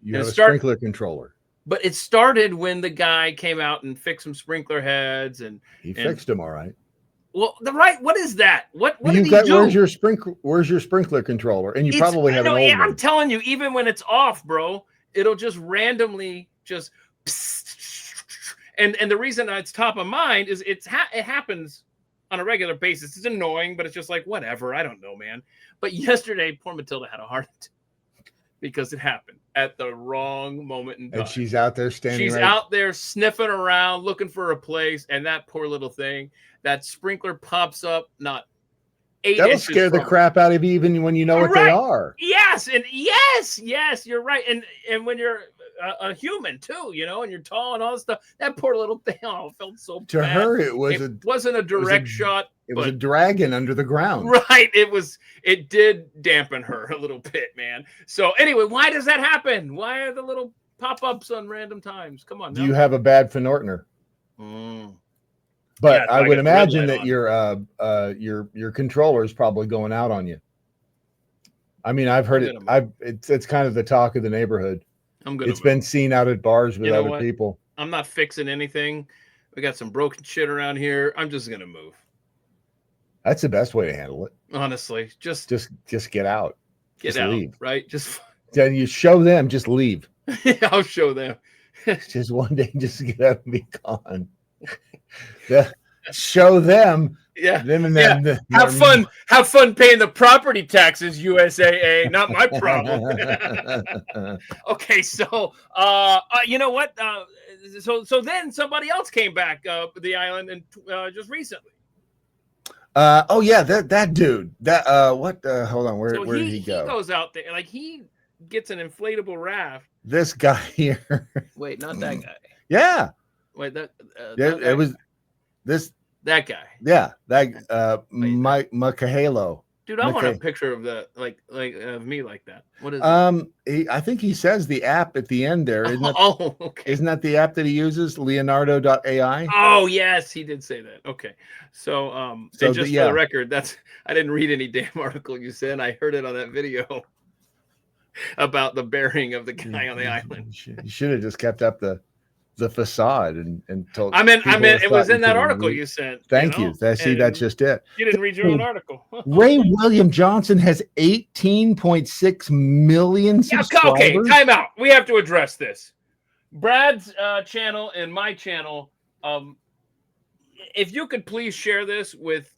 You have a sprinkler controller. But it started when the guy came out and fixed some sprinkler heads, and he fixed them all right. Well, what is that? What did he do? Where's your sprinkler controller? And you probably have an old one. I'm telling you, even when it's off, bro, it'll just randomly just and the reason it's top of mind is it happens on a regular basis. It's annoying, but it's just like whatever. I don't know, man. But yesterday, poor Matilda had a heart attack because it happened at the wrong moment in time. And she's out there standing. She's out there sniffing around, looking for a place, and that poor little thing, that sprinkler pops up, not 8 That'll inches scare the crap out of you even when you know what they are. Yes, and yes, you're right. And when you're a human too, you know, and you're tall and all this stuff, that poor little thing, felt so bad. To her, it wasn't a direct shot. It was a dragon under the ground. Right. It did dampen her a little bit, man. So anyway, why does that happen? Why are the little pop-ups on random times? Come on. Do you have a bad Fenortner? But yeah, I would imagine that your controller is probably going out on you. I mean, I've heard it. It's kind of the talk of the neighborhood. It's been seen out at bars with other people. I'm not fixing anything. We got some broken shit around here. I'm just gonna move. That's the best way to handle it. Honestly, just get out. Just out, leave. Right? Just then you show them. Just leave. Yeah, I'll show them. Just one day, just get up and be gone. Show them. Yeah. Them and them. Yeah. Have fun paying the property taxes, USAA. Not my problem. Okay, so you know what? So then somebody else came back to the island and just recently. Oh yeah, that dude. That hold on, where did he go? He goes out there, like he gets an inflatable raft. This guy here. Wait, not that guy. Yeah. Wait, it was this that guy. Yeah, that Mike Makahalo. Dude, I want a Okay. picture of the like of me like that. What is it? I think he says the app at the end there. Oh, okay. Isn't that the app that he uses? Leonardo.ai. Oh, yes, he did say that. Okay. So So and just for the record, I didn't read any damn article you said. I heard it on that video about the burying of the guy on the island. You should have just kept up the facade and told. I meant it was in that article you sent. Thank you. That's just it. You didn't read your own article. Ray William Johnson has 18.6 million subscribers. Okay, time out. We have to address this. Brad's channel and my channel. If you could please share this with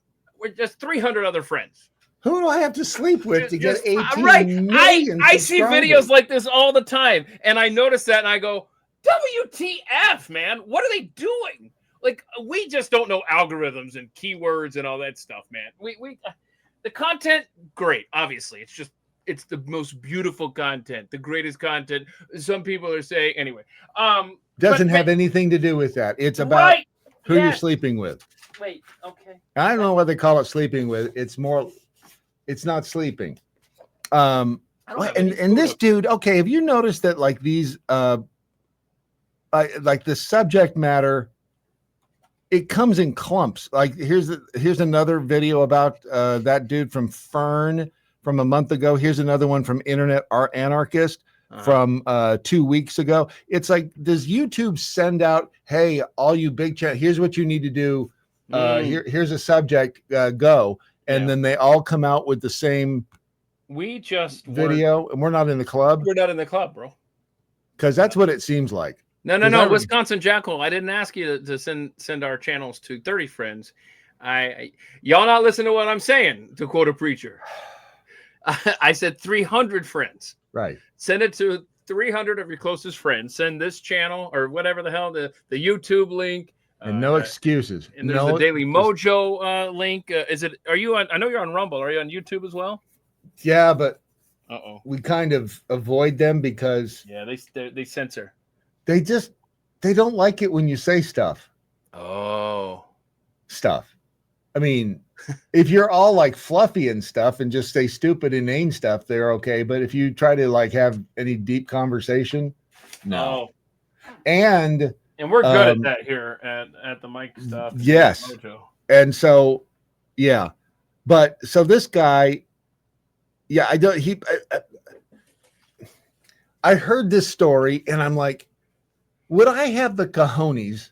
just 300 other friends. Who do I have to sleep with to get 18 million I see videos like this all the time, and I notice that, and I go, WTF, man? What are they doing? Like, we just don't know algorithms and keywords and all that stuff, man. We the content, great. Obviously, it's the most beautiful content, the greatest content. Some people are saying anyway. Doesn't have anything to do with that. It's about who you're sleeping with. Wait, okay. I don't know what they call it sleeping with. It's not sleeping. And this dude, okay, have you noticed that like these like the subject matter, it comes in clumps. Like here's another video about that dude from Fern from a month ago. Here's another one from Internet Anarchist from 2 weeks ago. It's like, does YouTube send out, hey, all you big chat, here's what you need to do. Here's a subject, go. And then they all come out with the same video, and we're not in the club. We're not in the club, bro. Because that's what it seems like. No. Wisconsin Jackal. I didn't ask you to send our channels to 30 friends. Y'all not listen to what I'm saying, to quote a preacher. I said 300 friends. Right. Send it to 300 of your closest friends. Send this channel or whatever the hell, the YouTube link. And no excuses. And there's the Daily Mojo link. Are you on? I know you're on Rumble. Are you on YouTube as well? Yeah, but we kind of avoid them because they censor. They don't like it when you say stuff. Stuff. I mean, if you're all like fluffy and stuff and just say stupid, inane stuff, they're okay. But if you try to like have any deep conversation, no. And we're good at that here at the mic stuff. Yes. And so, yeah. But so this guy, I heard this story and I'm like, would I have the cojones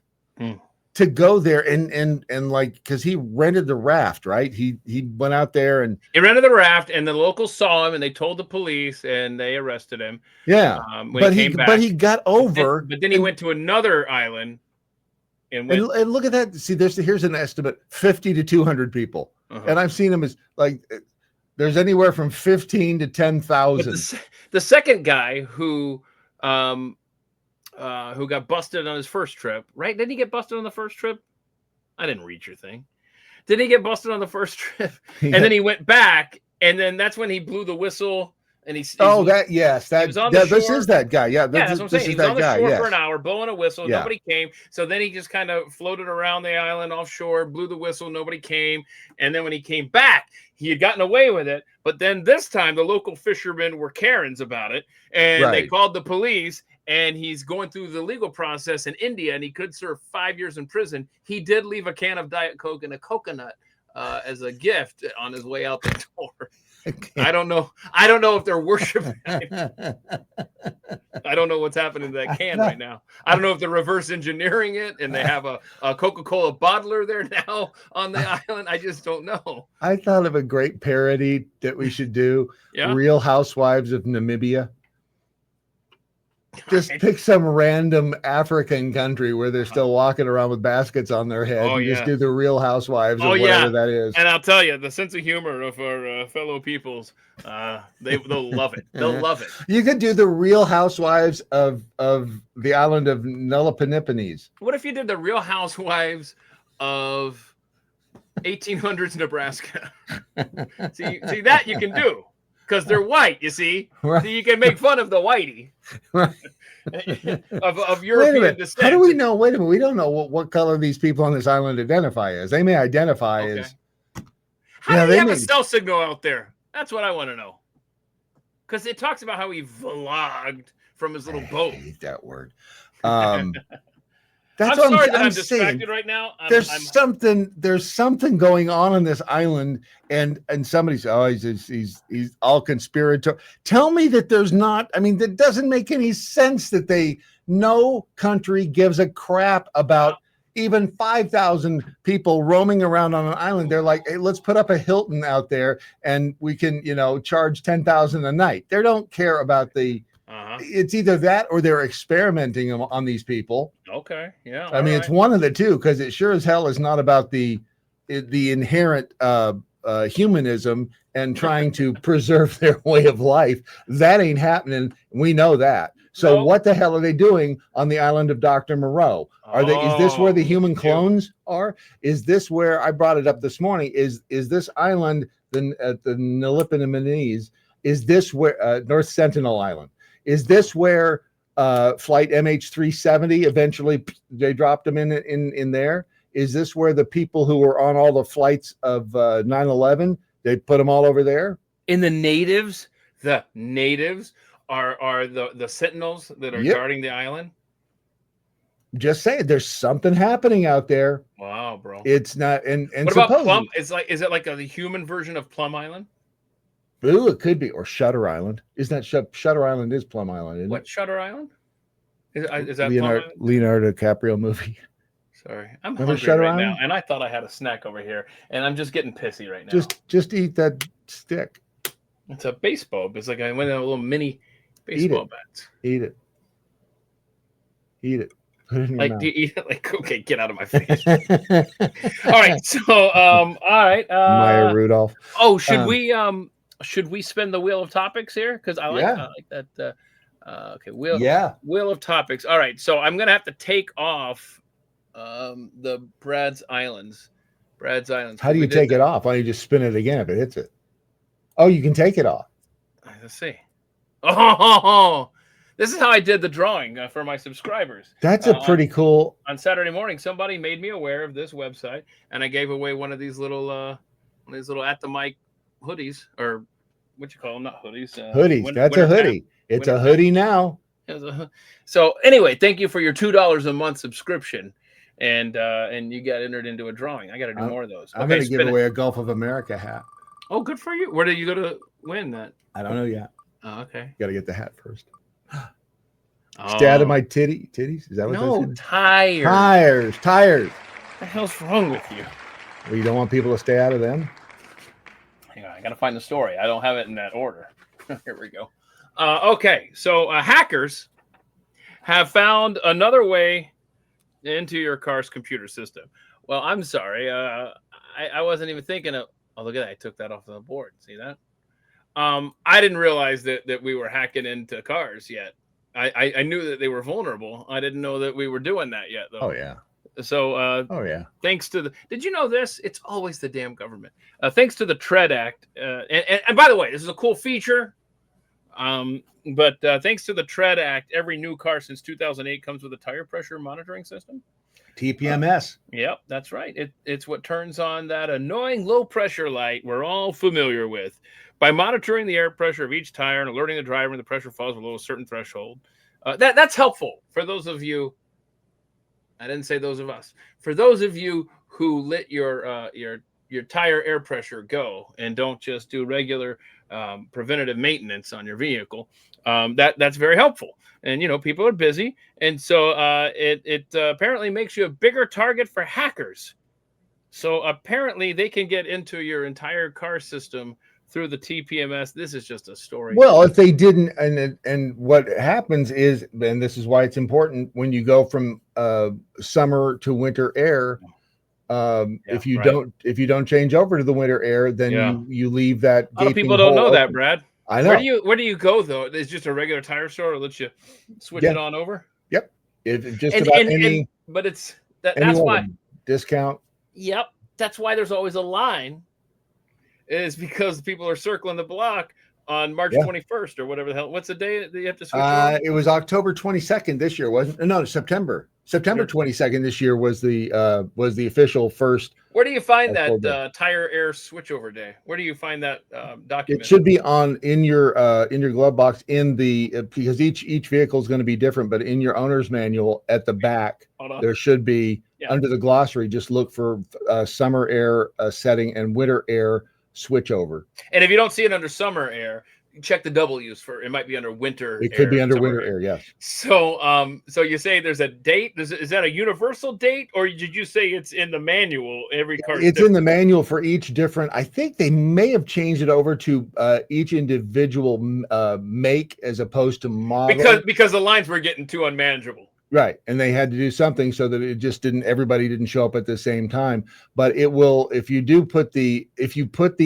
to go there and like, because he rented the raft, right? He went out there and he rented the raft, and the locals saw him, and they told the police, and they arrested him. Yeah, but he got over. But then he went to another island, and look at that. See, here's an estimate: 50 to 200 people, and I've seen him as like there's anywhere from 15 to 10,000. The second guy who got busted on his first trip, right? Didn't he get busted on the first trip? I didn't read your thing. Didn't he get busted on the first trip? And then he went back, and then that's when he blew the whistle. And this is that guy. Yeah, that's what I'm saying. He was on the shore for an hour, blowing a whistle. Yeah. Nobody came. So then he just kind of floated around the island offshore, blew the whistle. Nobody came. And then when he came back, he had gotten away with it. But then this time, the local fishermen were Karens about it, and they called the police. And he's going through the legal process in India, and he could serve 5 years in prison. He did leave a can of Diet Coke and a coconut as a gift on his way out the door. I don't know if they're worshiping him. I don't know what's happening to that can right now. I don't know if they're reverse engineering it and they have a Coca-Cola bottler there now on the island. I just don't know. I thought of a great parody that we should do. Real Housewives of Namibia. Just pick some random African country where they're still walking around with baskets on their head. Just do the Real Housewives or whatever that is. And I'll tell you, the sense of humor of our fellow peoples, they'll love it. They'll love it. You could do the Real Housewives of the island of Nulapanipanis. What if you did the Real Housewives of 1800s Nebraska? See that you can do. Because they're white, you see. Right. So you can make fun of the whitey of European descent. How do we know? Wait a minute. We don't know what color these people on this island identify as. They may identify as. How Yeah, did he they have a made- cell signal out there? That's what I want to know. Because it talks about how he vlogged from his little boat. I hate that word. I'm That's what sorry that I'm saying. distracted right now. There's something going on this island, and somebody says, "Oh, he's all conspiratorial." Tell me that there's not. I mean, that doesn't make any sense. That no country gives a crap about even 5,000 people roaming around on an island. They're like, "Hey, let's put up a Hilton out there, and we can, charge 10,000 a night." They don't care about the. It's either that or they're experimenting on these people. Okay, yeah. I mean, it's one of the two, because it sure as hell is not about the inherent humanism and trying to preserve their way of life. That ain't happening. We know that. So what the hell are they doing on the island of Dr. Moreau? Is this where the human clones are? Is this where I brought it up this morning? Is this island the Nilipanese? Is this where North Sentinel Island? Is this where flight MH370 eventually they dropped them in there? Is this where the people who were on all the flights of 9/11, they put them all over there? In the natives are the sentinels that are guarding the island. Just saying, there's something happening out there. Wow, bro. It's not. And what about Plum? Is it like the human version of Plum Island? Ooh, it could be, or Shutter Island. Isn't that Shutter Island is Plum Island? Isn't it? Shutter Island? Is that Leonardo DiCaprio movie? Sorry, I'm hungry right now, and I thought I had a snack over here, and I'm just getting pissy right now. Just eat that stick. It's a baseball. It's like I went in a little mini baseball bat. Eat it. Put it in your mouth. Do you eat it? Like, okay, get out of my face. All right, so all right. Maya Rudolph. Oh, should we spin the wheel of topics here? Because I like that. Okay, wheel of topics. All right, so I'm gonna have to take off the Brad's Islands. How do you take it off? Why don't you just spin it again if it hits it? Oh, you can take it off. Let's see. Oh, this is how I did the drawing for my subscribers. That's a pretty cool. On Saturday morning, somebody made me aware of this website, and I gave away one of these little at the mic hoodies, or what you call them? Not hoodies. Hoodies. That's a hoodie. It's a hoodie now. So anyway, thank you for your $2 a month subscription, and you got entered into a drawing. I got to do more of those. I'm going to give away a Gulf of America hat. Oh, good for you. Where do you go to win that? I don't know yet. Oh, okay. Got to get the hat first. Stay out of my titties. Is that what no, tires. Tires. What the hell's wrong with you? Well, you don't want people to stay out of them? Hang on, I got to find the story. I don't have it in that order. Here we go. Okay, so hackers have found another way into your car's computer system. Well, I'm sorry. I wasn't even thinking of... Oh, look at that. I took that off the board. See that? I didn't realize that we were hacking into cars yet. I knew that they were vulnerable. I didn't know that we were doing that yet, though. Oh, yeah. So, thanks to did you know this? It's always the damn government. Thanks to the Tread Act. And by the way, this is a cool feature. But thanks to the Tread Act, every new car since 2008 comes with a tire pressure monitoring system. TPMS. Yep, that's right. It's what turns on that annoying low pressure light we're all familiar with. By monitoring the air pressure of each tire and alerting the driver when the pressure falls below a certain threshold. That's helpful for those of you. I didn't say those of us. For those of you who let your tire air pressure go and don't just do regular preventative maintenance on your vehicle, that's very helpful. And people are busy, and so it apparently makes you a bigger target for hackers. So apparently they can get into your entire car system through the TPMS. This is just a story. Well, if they didn't, and what happens is, and this is why it's important, when you go from summer to winter air, if you don't change over to the winter air, then you leave that. A lot of people don't know that, Brad. I know. Where do you go though? It's just a regular tire store, or lets you switch it on over. Yep. But it's that's why discount. Yep. That's why there's always a line. Is because people are circling the block on March 21st or whatever the hell. What's the day that you have to switch over? It was October 22nd this year, wasn't it? No, September. September 22nd this year was the official first. Where do you find that tire air switchover day? Where do you find that document? It should be in your glove box because each vehicle is going to be different, but in your owner's manual at the back there should be under the glossary. Just look for summer air setting and winter air switchover. And if you don't see it under summer air, check the W's for it. Might be under winter. It could be under winter air. Yes. So, so you say there's a date. Is that a universal date, or did you say it's in the manual? Every car. It's in the manual for each different. I think they may have changed it over to each individual make as opposed to model. Because the lines were getting too unmanageable. Right. And they had to do something so that it just everybody didn't show up at the same time. But it will, if you put the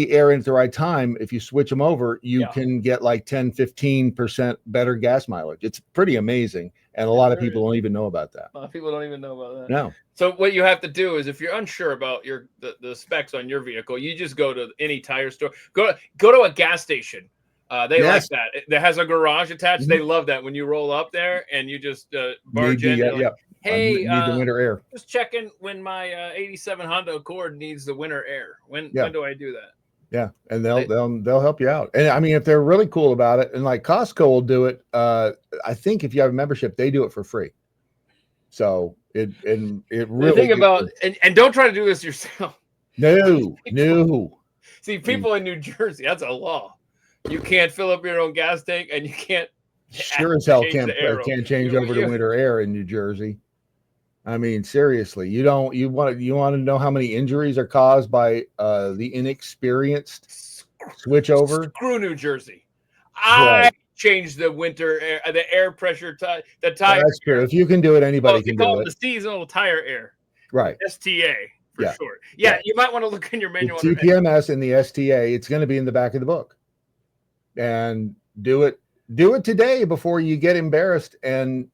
air in at the right time, if you switch them over, you can get like 10-15% better gas mileage. It's pretty amazing. And a lot of people don't even know about that. A lot of people don't even know about that. No. So what you have to do is, if you're unsure about the specs on your vehicle, you just go to any tire store, go to a gas station. They like that. It has a garage attached. They love that when you roll up there and you just barge in. Hey, need the winter air. Just checking when my 87 Honda Accord needs the winter air. When do I do that? Yeah, and they'll help you out. And I mean, if they're really cool about it, and like Costco will do it. I think if you have a membership, they do it for free. So it really think about and don't try to do this yourself. No. See, people in New Jersey, that's a law. You can't fill up your own gas tank, and you can't. Sure as hell can't change over to winter air in New Jersey. I mean, seriously, you want to know how many injuries are caused by the inexperienced switchover? Screw New Jersey. I changed the winter air, the air pressure, the tire. That's true. If you can do it, anybody can do it. The seasonal tire air, right? STA for short. Yeah, you might want to look in your manual. The TPMS and the STA. It's going to be in the back of the book. And do it today before you get embarrassed and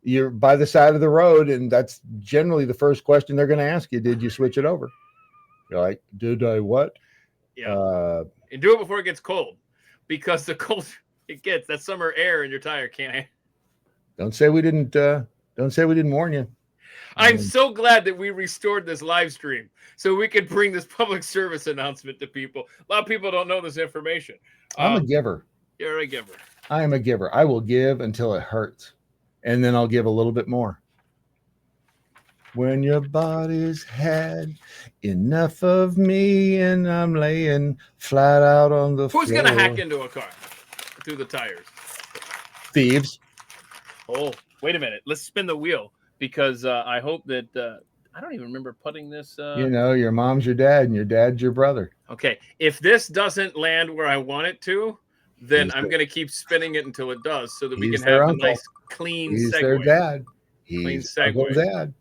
you're by the side of the road, and that's generally the first question they're going to ask you. Did you switch it over? You're like, did I what? Yeah. And do it before it gets cold, because the colder it gets, that summer air in your tire can't. Don't say we didn't warn you. I'm so glad that we restored this live stream so we could bring this public service announcement to people. A lot of people don't know this information. I'm a giver. You're a giver. I am a giver. I will give until it hurts, and then I'll give a little bit more. When your body's had enough of me and I'm laying flat out on the floor. Who's going to hack into a car through the tires? Thieves. Oh, wait a minute. Let's spin the wheel. Because I hope that I don't even remember putting this. Your mom's your dad and your dad's your brother. Okay. If this doesn't land where I want it to, then I'm going to keep spinning it until it does, so that we can have a nice, clean He's segue. Their dad. Clean segue. Uncle Dad.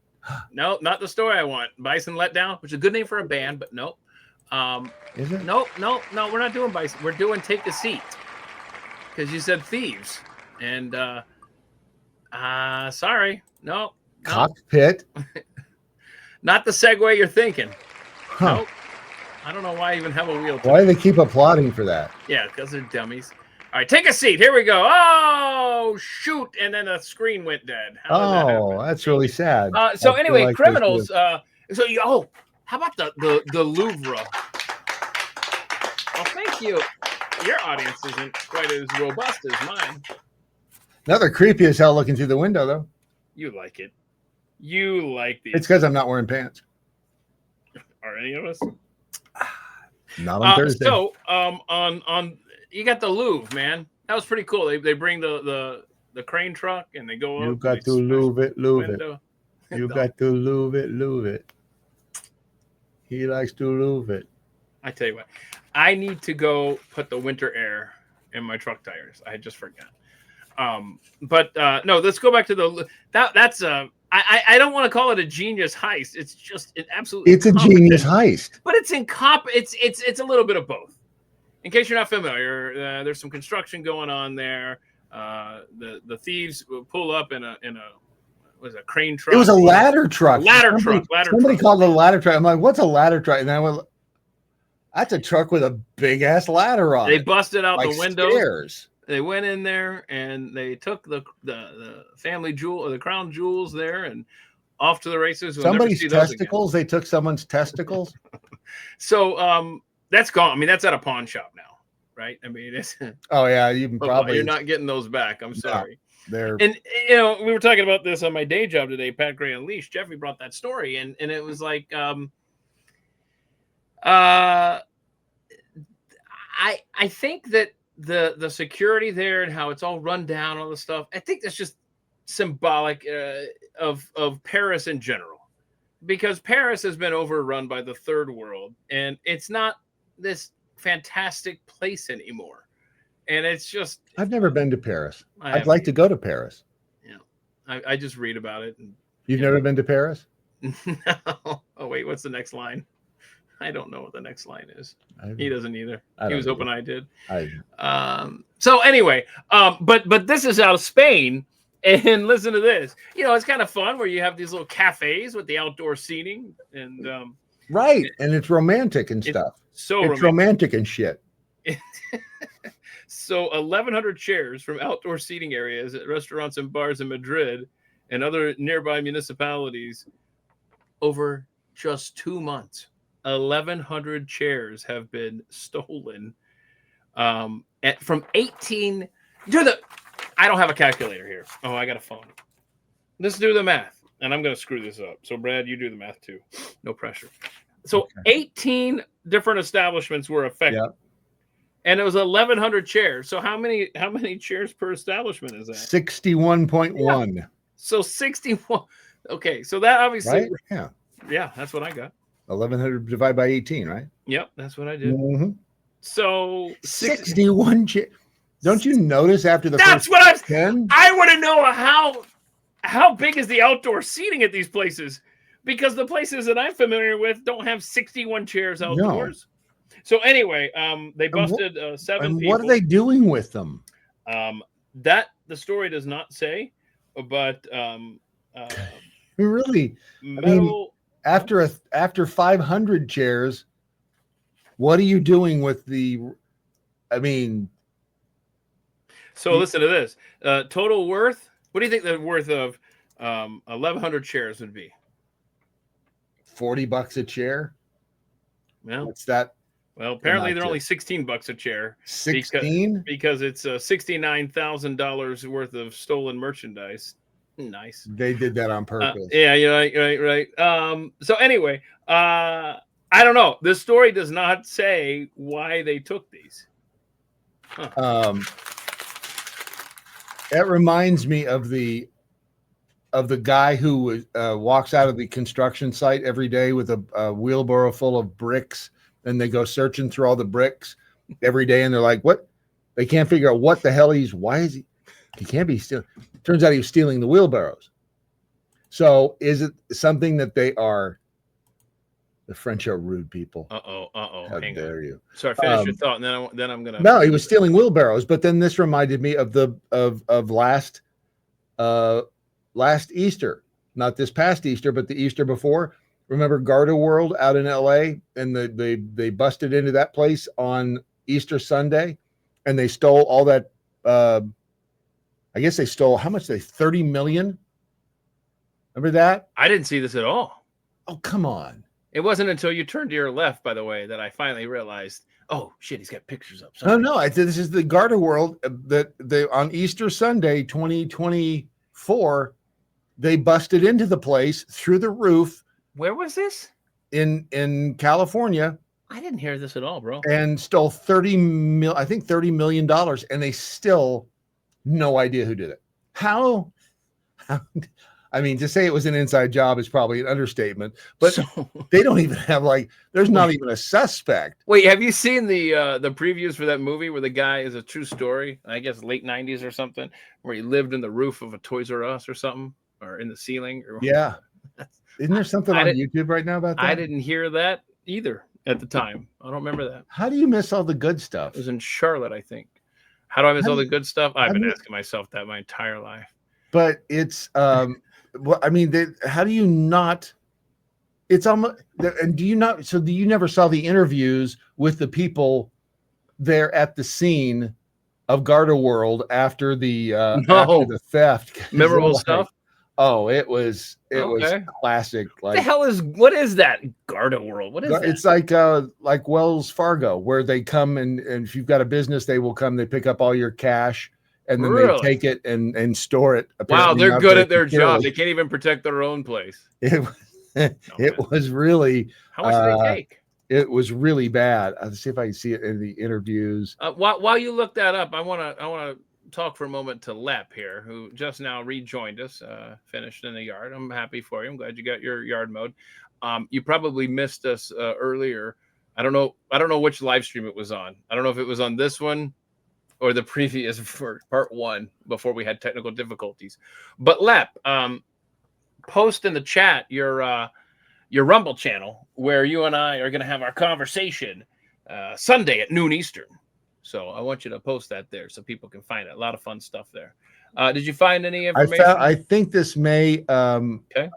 No, not the story I want. Bison Letdown, which is a good name for a band, but no. Is it? No, we're not doing Bison. We're doing Take a Seat. Because you said thieves. And sorry. No. Cockpit. Not the segue you're thinking. Huh. Nope. I don't know why I even have a wheel. Why do they keep applauding for that? Yeah, because they're dummies. All right, take a seat. Here we go. Oh, shoot. And then the screen went dead. That's really sad. So anyway, like criminals. How about the Louvre? Well, thank you. Your audience isn't quite as robust as mine. Now they're creepy as hell looking through the window, though. You like it. You like these. It's because I'm not wearing pants. Are any of us? Not on Thursday. So, on you got the Louvre, man. That was pretty cool. They bring the crane truck and they go up. You got to Louvre it. You got to Louvre it. He likes to Louvre it. I tell you what, I need to go put the winter air in my truck tires. I just forgot. But no, let's go back to that's I don't want to call it a genius heist. It's just it's a genius heist. But it's it's a little bit of both. In case you're not familiar, there's some construction going on there. The thieves will pull up in a crane truck. It was a ladder truck. Somebody called it a ladder truck. I'm like, what's a ladder truck? And I went, that's a truck with a big ass ladder on it. They busted out the windows. Stairs. They went in there and they took the family jewel or the crown jewels there and off to the races. We'll Somebody's testicles. They took someone's testicles. So that's gone. I mean, that's at a pawn shop now, right? I mean, it's oh yeah, you can probably you're not getting those back. I'm sorry. They're and we were talking about this on my day job today. Pat Gray Unleashed. Jeffrey brought that story, and it was like I think that the security there and how it's all run down, all the stuff, I think that's just symbolic of Paris in general, because Paris has been overrun by the third world and it's not this fantastic place anymore. And it's just, I've never been to Paris. I'd like to go to Paris. Yeah. I just read about it. And, You've never been to Paris? No. Oh wait, what's the next line? I don't know what the next line is. He doesn't either. He was hoping I did. So anyway, but this is out of Spain, and listen to this. It's kind of fun where you have these little cafes with the outdoor seating, and right, and it's romantic and stuff. It's romantic and shit. So 1,100 chairs from outdoor seating areas at restaurants and bars in Madrid and other nearby municipalities over just 2 months. 1,100 chairs have been stolen from 18. I don't have a calculator here. Oh, I got a phone. Let's do the math, and I'm going to screw this up. So, Brad, you do the math too. No pressure. So, okay. 18 different establishments were affected, and it was 1,100 chairs. So, how many chairs per establishment is that? 61.1. Yeah. So 61. Okay, so that obviously, right? Yeah, that's what I got. 1,100 divided by 18, right? Yep, that's what I did. Mm-hmm. So 61 chairs. Don't you notice after the that's first what I 10? I want to know how big is the outdoor seating at these places, because the places that I'm familiar with don't have 61 chairs outdoors. No. So anyway, they busted 7 people. What are they doing with them? That the story does not say, but really, metal. After 500 chairs, what are you doing with the? I mean, so listen to this. Total worth. What do you think the worth of 1,100 chairs would be? $40 a chair. Well, what's that? Well, apparently they're only $16 a chair. 16? Because it's $69,000 worth of stolen merchandise. Nice. They did that on purpose. Yeah, right. So anyway, I don't know. This story does not say why they took these. Huh. It reminds me of the guy who walks out of the construction site every day with a wheelbarrow full of bricks, and they go searching through all the bricks every day, and they're like, "What?" They can't figure out what the hell why is he? He can't be stealing. Turns out he was stealing the wheelbarrows. So is it something that they are? The French are rude people. How Hang dare you? Sorry, finish your thought, and then I'm gonna. No, he was stealing wheelbarrows. But then this reminded me of last Easter, not this past Easter, but the Easter before. Remember GardaWorld out in LA, and they busted into that place on Easter Sunday, and they stole all that. I guess they stole how much? 30 million. Remember that? I didn't see this at all. Oh, come on. It wasn't until you turned to your left, by the way, that I finally realized, oh shit, he's got pictures up. Sorry. No, this is the GardaWorld that they on Easter Sunday 2024, they busted into the place through the roof. Where was this? In California. I didn't hear this at all, bro. And stole $30 million, and they still no idea who did it. How I mean, to say it was an inside job is probably an understatement, but they don't even have there's not even a suspect. Wait, have you seen the previews for that movie where the guy is a true story? I guess late 90s or something, where he lived in the roof of a Toys R Us or something, or in the ceiling. Yeah. Isn't there something on YouTube right now about that? I didn't hear that either at the time. I don't remember that. How do you miss all the good stuff? It was in Charlotte, I think. How do I miss all the good stuff? I've been asking myself that my entire life. But it's, well, I mean, how do you not? It's almost, and do you not? So you never saw the interviews with the people there at the scene of GardaWorld after the theft. Memorable stuff. Oh, it was Okay. classic. What the hell what is that? GardaWorld. What is that? It's like Wells Fargo, where they come and if you've got a business, they will come, they pick up all your cash and then Really? they take it and store it. Wow, apparently they're not good very at their securely. job. They can't even protect their own place. It was really. How much did they take? It was really bad. Let's see if I can see it in the interviews. While you look that up, I want to talk for a moment to Lep here, who just now rejoined us, finished in the yard. I'm happy for you. I'm glad you got your yard mode. You probably missed us earlier. I don't know which live stream it was on. I don't know if it was on this one or the previous for part 1 before we had technical difficulties. But Lep, post in the chat your Rumble channel where you and I are going to have our conversation Sunday at noon Eastern. So I want you to post that there so people can find it. A lot of fun stuff there. Did you find any information? I think this may. Okay.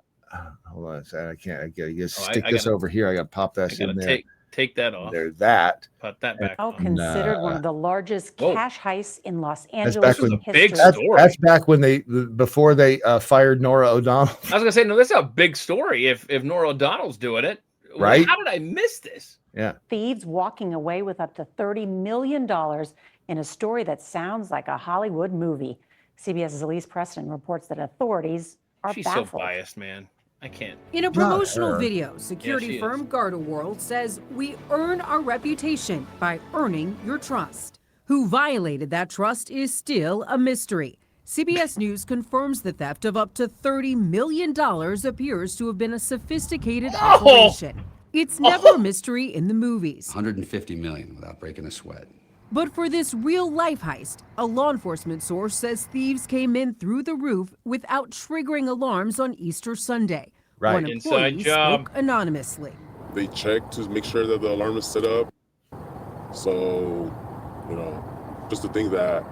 Hold on a second. I can't. I gotta stick this over here. I got to pop that in there. Take that off. There's that. Put that back. Considered one of the largest cash heists in Los That's Angeles back when, history. big story. That's back when before they fired Nora O'Donnell. I was gonna say, no, this is a big story. If Nora O'Donnell's doing it, right? How did I miss this? Yeah. Thieves walking away with up to $30 million in a story that sounds like a Hollywood movie. CBS's Elise Preston reports that authorities are She's baffled. so biased, man. I can't. In a promotional video, Yeah, security she firm GardaWorld says, "We earn our reputation by earning your trust." Who violated that trust is still a mystery. CBS News confirms the theft of up to $30 million appears to have been a sophisticated operation. It's never a mystery in the movies. 150 million without breaking a sweat. But for this real-life heist, a law enforcement source says thieves came in through the roof without triggering alarms on Easter Sunday. Right. One Inside employee job. spoke anonymously. They check to make sure that the alarm is set up. So, just to think that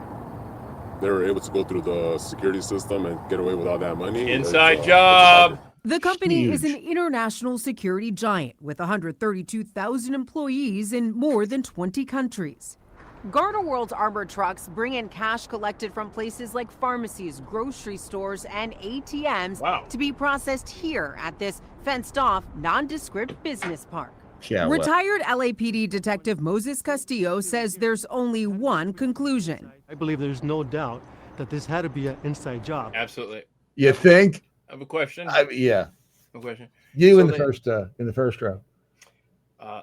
they were able to go through the security system and get away with all that money. Inside job. The company is Huge. an international security giant with 132,000 employees in more than 20 countries. GardaWorld's armored trucks bring in cash collected from places like pharmacies, grocery stores, and ATMs to be processed here at this fenced-off, nondescript business park. Yeah. well, Retired LAPD Detective Moses Castillo says there's only one conclusion. I believe there's no doubt that this had to be an inside job. Absolutely. You think? I have a question. Yeah. A question. You So in they- the first row.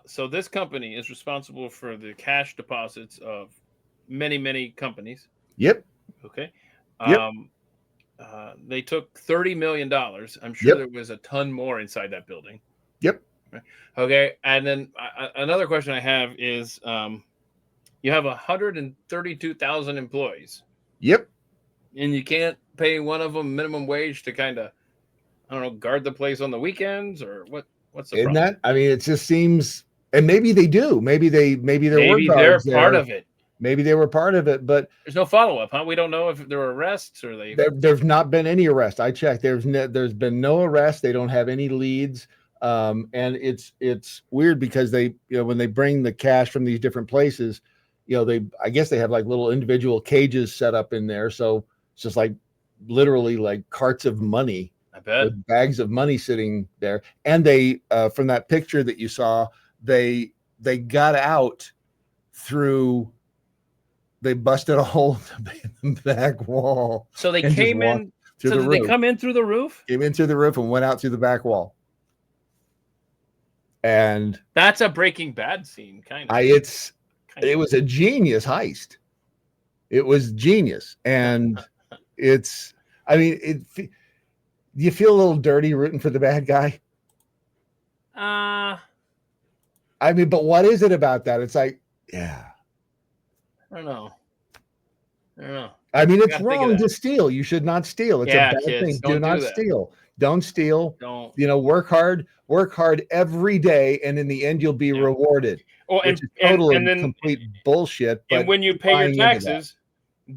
So this company is responsible for the cash deposits of many, many companies. Yep. Okay. Yep. They took $30 million. I'm sure Yep. there was a ton more inside that building. Yep. Okay. And then another question I have is you have 132,000 employees. Yep. And you can't pay one of them minimum wage to kind of, I don't know, guard the place on the weekends or what's the Isn't problem? that? I mean, it just seems, and maybe they do. Maybe there were They're guards part there. of it. Maybe they were part of it, but There's no follow-up, huh? We don't know if there were arrests or they. there's not been any arrest. I checked. There's been no arrest. They don't have any leads. And it's weird because they, when they bring the cash from these different places, I guess they have like little individual cages set up in there. So it's just like literally like carts of money. I bet. With bags of money sitting there. And they, from that picture that you saw, they got out through, they busted a hole in the back wall. So they and just came walked in. through So the did they roof. come in through the roof? Came in through the roof and went out through the back wall. And That's a Breaking Bad scene, kind of. it was a genius heist. It was genius. And do you feel a little dirty rooting for the bad guy? I But what is it about that? It's like, yeah. don't know. I mean, it's gotta think of wrong that. to steal. You should not steal. It's Yeah, a bad kids, thing. don't Do not do that. steal. Don't steal. Don't. Work hard every day, and in the end, you'll be Yeah. rewarded. Oh, Which is totally and then complete bullshit. and But when you pay your buying into that. taxes,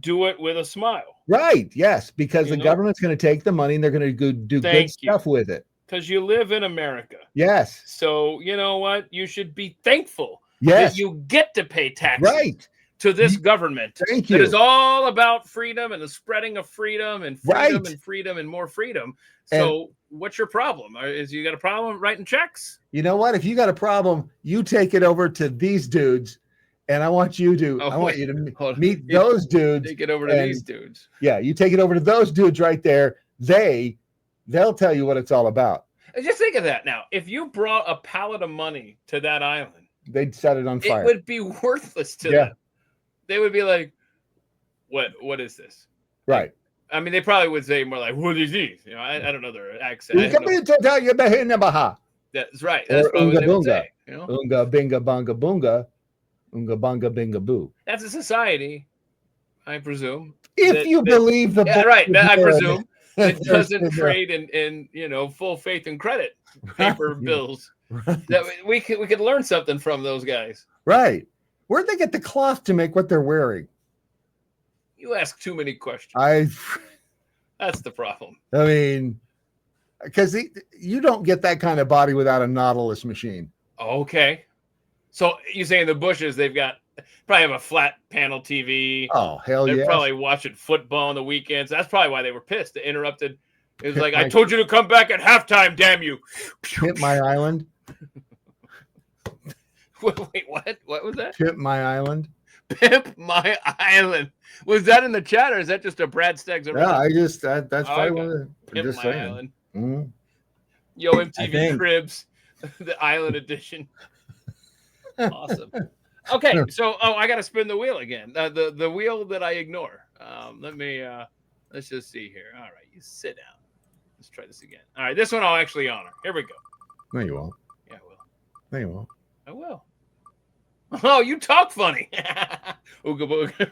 do it with a smile, right, yes, because You the know? government's going to take the money and they're going to go do Thank good you. stuff with it. because you live in America. Yes, So you know what? You should be thankful yes, that you get to pay taxes. right. to this government. Thank you. That is all about freedom and the spreading of freedom and freedom Right. and freedom and more freedom. So what's your problem? Is you got a problem writing checks? You know what? If you got a problem, you take it over to these dudes, and I want you to meet those dudes. Take it over to these dudes. Yeah, you take it over to those dudes right there. They'll tell you what it's all about. And just think of that now. If you brought a pallet of money to that island, they'd set it on fire. It would be worthless to them. They would be like, "What is this?" Right. I mean, they probably would say more like, "What is these?" You know, I don't know their accent. That's right. That's probably what they would say. You know? Unga binga bunga bunga, unga bunga binga boo. That's a society, I presume. If you believe the right. I presume it doesn't trade in full faith and credit paper bills. Right. That we could learn something from those guys. Right. Where'd they get the cloth to make what they're wearing? You ask too many questions. That's the problem. I mean, because you don't get that kind of body without a Nautilus machine. Okay. So you say in the bushes they've probably have a flat panel TV. Oh, hell yeah. They're probably watching football on the weekends. That's probably why they were pissed. They interrupted. It was like, I told you to come back at halftime, damn you. Hit my island. Wait, what? What was that? Pimp My Island. Pimp My Island. Was that in the chat or is that just a Brad Staggs? Yeah, that's probably one of the. Pimp just My saying. Island. Mm-hmm. Yo, MTV Cribs, the Island Edition. Awesome. Okay, so I got to spin the wheel again. The wheel that I ignore. Let's just see here. All right, you sit down. Let's try this again. All right, this one I'll actually honor. Here we go. No, you won't. Yeah, I will. No, you won't. I will. Oh, you talk funny. Ooga booga.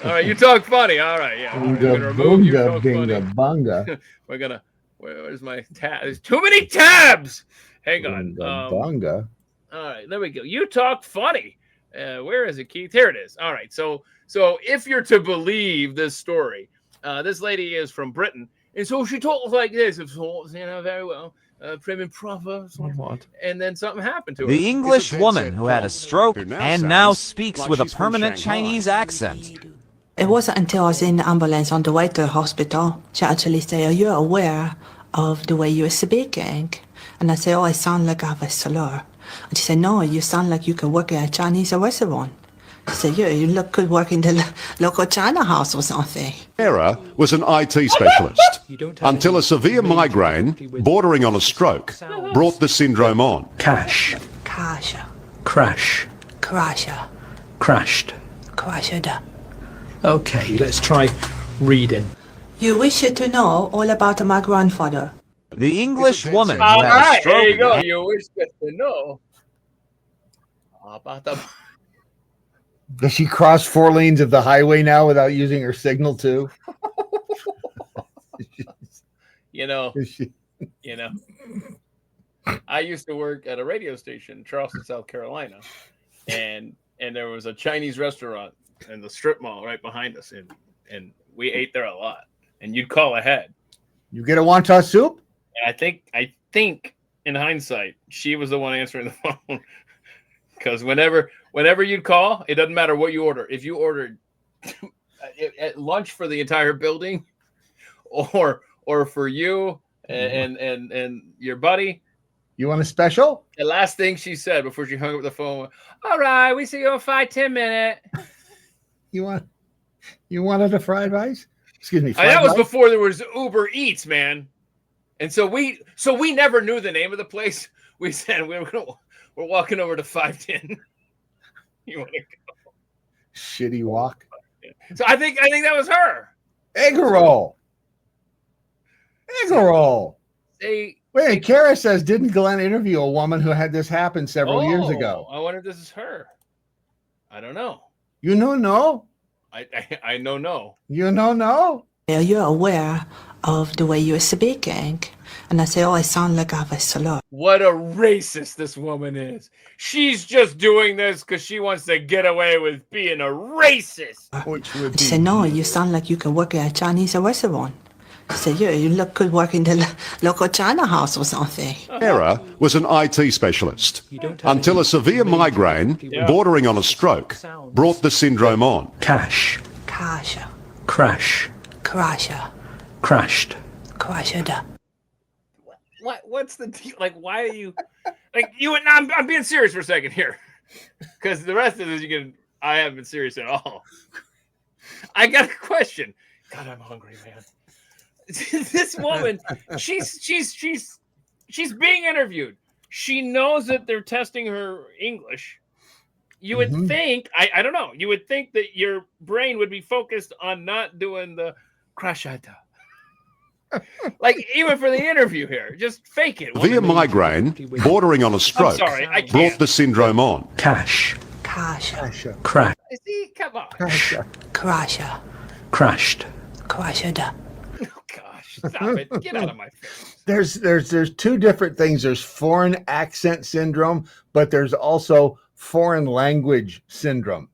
All right, you talk funny. All right, yeah. We're gonna remove you talk funny. Bunga. We're gonna. Where's my tab? There's too many tabs. Hang on. Bunga. All right, there we go. You talk funny. Where is it, Keith? Here it is. All right. So if you're to believe this story, this lady is from Britain, and so she talks like this, of sorts, very well. Prim and proper, and then something happened to her. The English woman who had a stroke and now speaks with a permanent Chinese accent. It wasn't until I was in the ambulance on the way to the hospital, she actually said, "Are you aware of the way you're speaking?" And I said, "Oh, I sound like I have a slur." And she said, "No, you sound like you could work at a Chinese restaurant." I said, "Yeah, you could work in the local China house or something." Sarah was an IT specialist until a severe migraine bordering on a stroke brought the syndrome on. Cash. Crash. Crashed. Okay, let's try reading. You wish to know all about my grandfather. The English woman who All had a right, stroke. there you go. You wish to know about the. Does she cross 4 lanes of the highway now without using her signal too? I used to work at a radio station in Charleston, South Carolina, and there was a Chinese restaurant in the strip mall right behind us, and we ate there a lot. And you'd call ahead. You get a wonton soup? And I think in hindsight, she was the one answering the phone. Because whenever you'd call, it doesn't matter what you order. If you ordered at lunch for the entire building, or for you and your buddy, you want a special? The last thing she said before she hung up the phone, "All right, we see you in 5-10 minutes." You wanted a fried rice? Excuse me. That was before there was Uber Eats, man. And so we never knew the name of the place. We said we're walking over to 510. You want to go? Shitty walk. So I think that was her. Egg roll. Wait, Kara says, didn't Glenn interview a woman who had this happen several years ago? I wonder if this is her. I don't know. You know no? I know no. You know no? Are you aware of the way you're speaking? And I say, "Oh, I sound like I have a slur." What a racist this woman is. She's just doing this because she wants to get away with being a racist. She said, "No, you sound like you can work at a Chinese restaurant." She said, you look good working the local China house or something. Sarah was an IT specialist until a severe migraine bordering on a stroke brought the syndrome on. Cash. Cash. Crash. Crash. Crashed. Crashed. What's the deal? Like, why are you like you? And I'm being serious for a second here, because the rest of this I haven't been serious at all. I got a question. God, I'm hungry, man. This woman, she's being interviewed. She knows that they're testing her English. You would think, I don't know, you would think that your brain would be focused on not doing the crashata. Like, even for the interview here, just fake it. Severe migraine bordering on a stroke brought the syndrome on. Cash. Cash. Crash. See, come on. Crash. Crashed. Crashed. Oh gosh, stop it. Get out of my face. There's two different things. There's foreign accent syndrome, but there's also foreign language syndrome.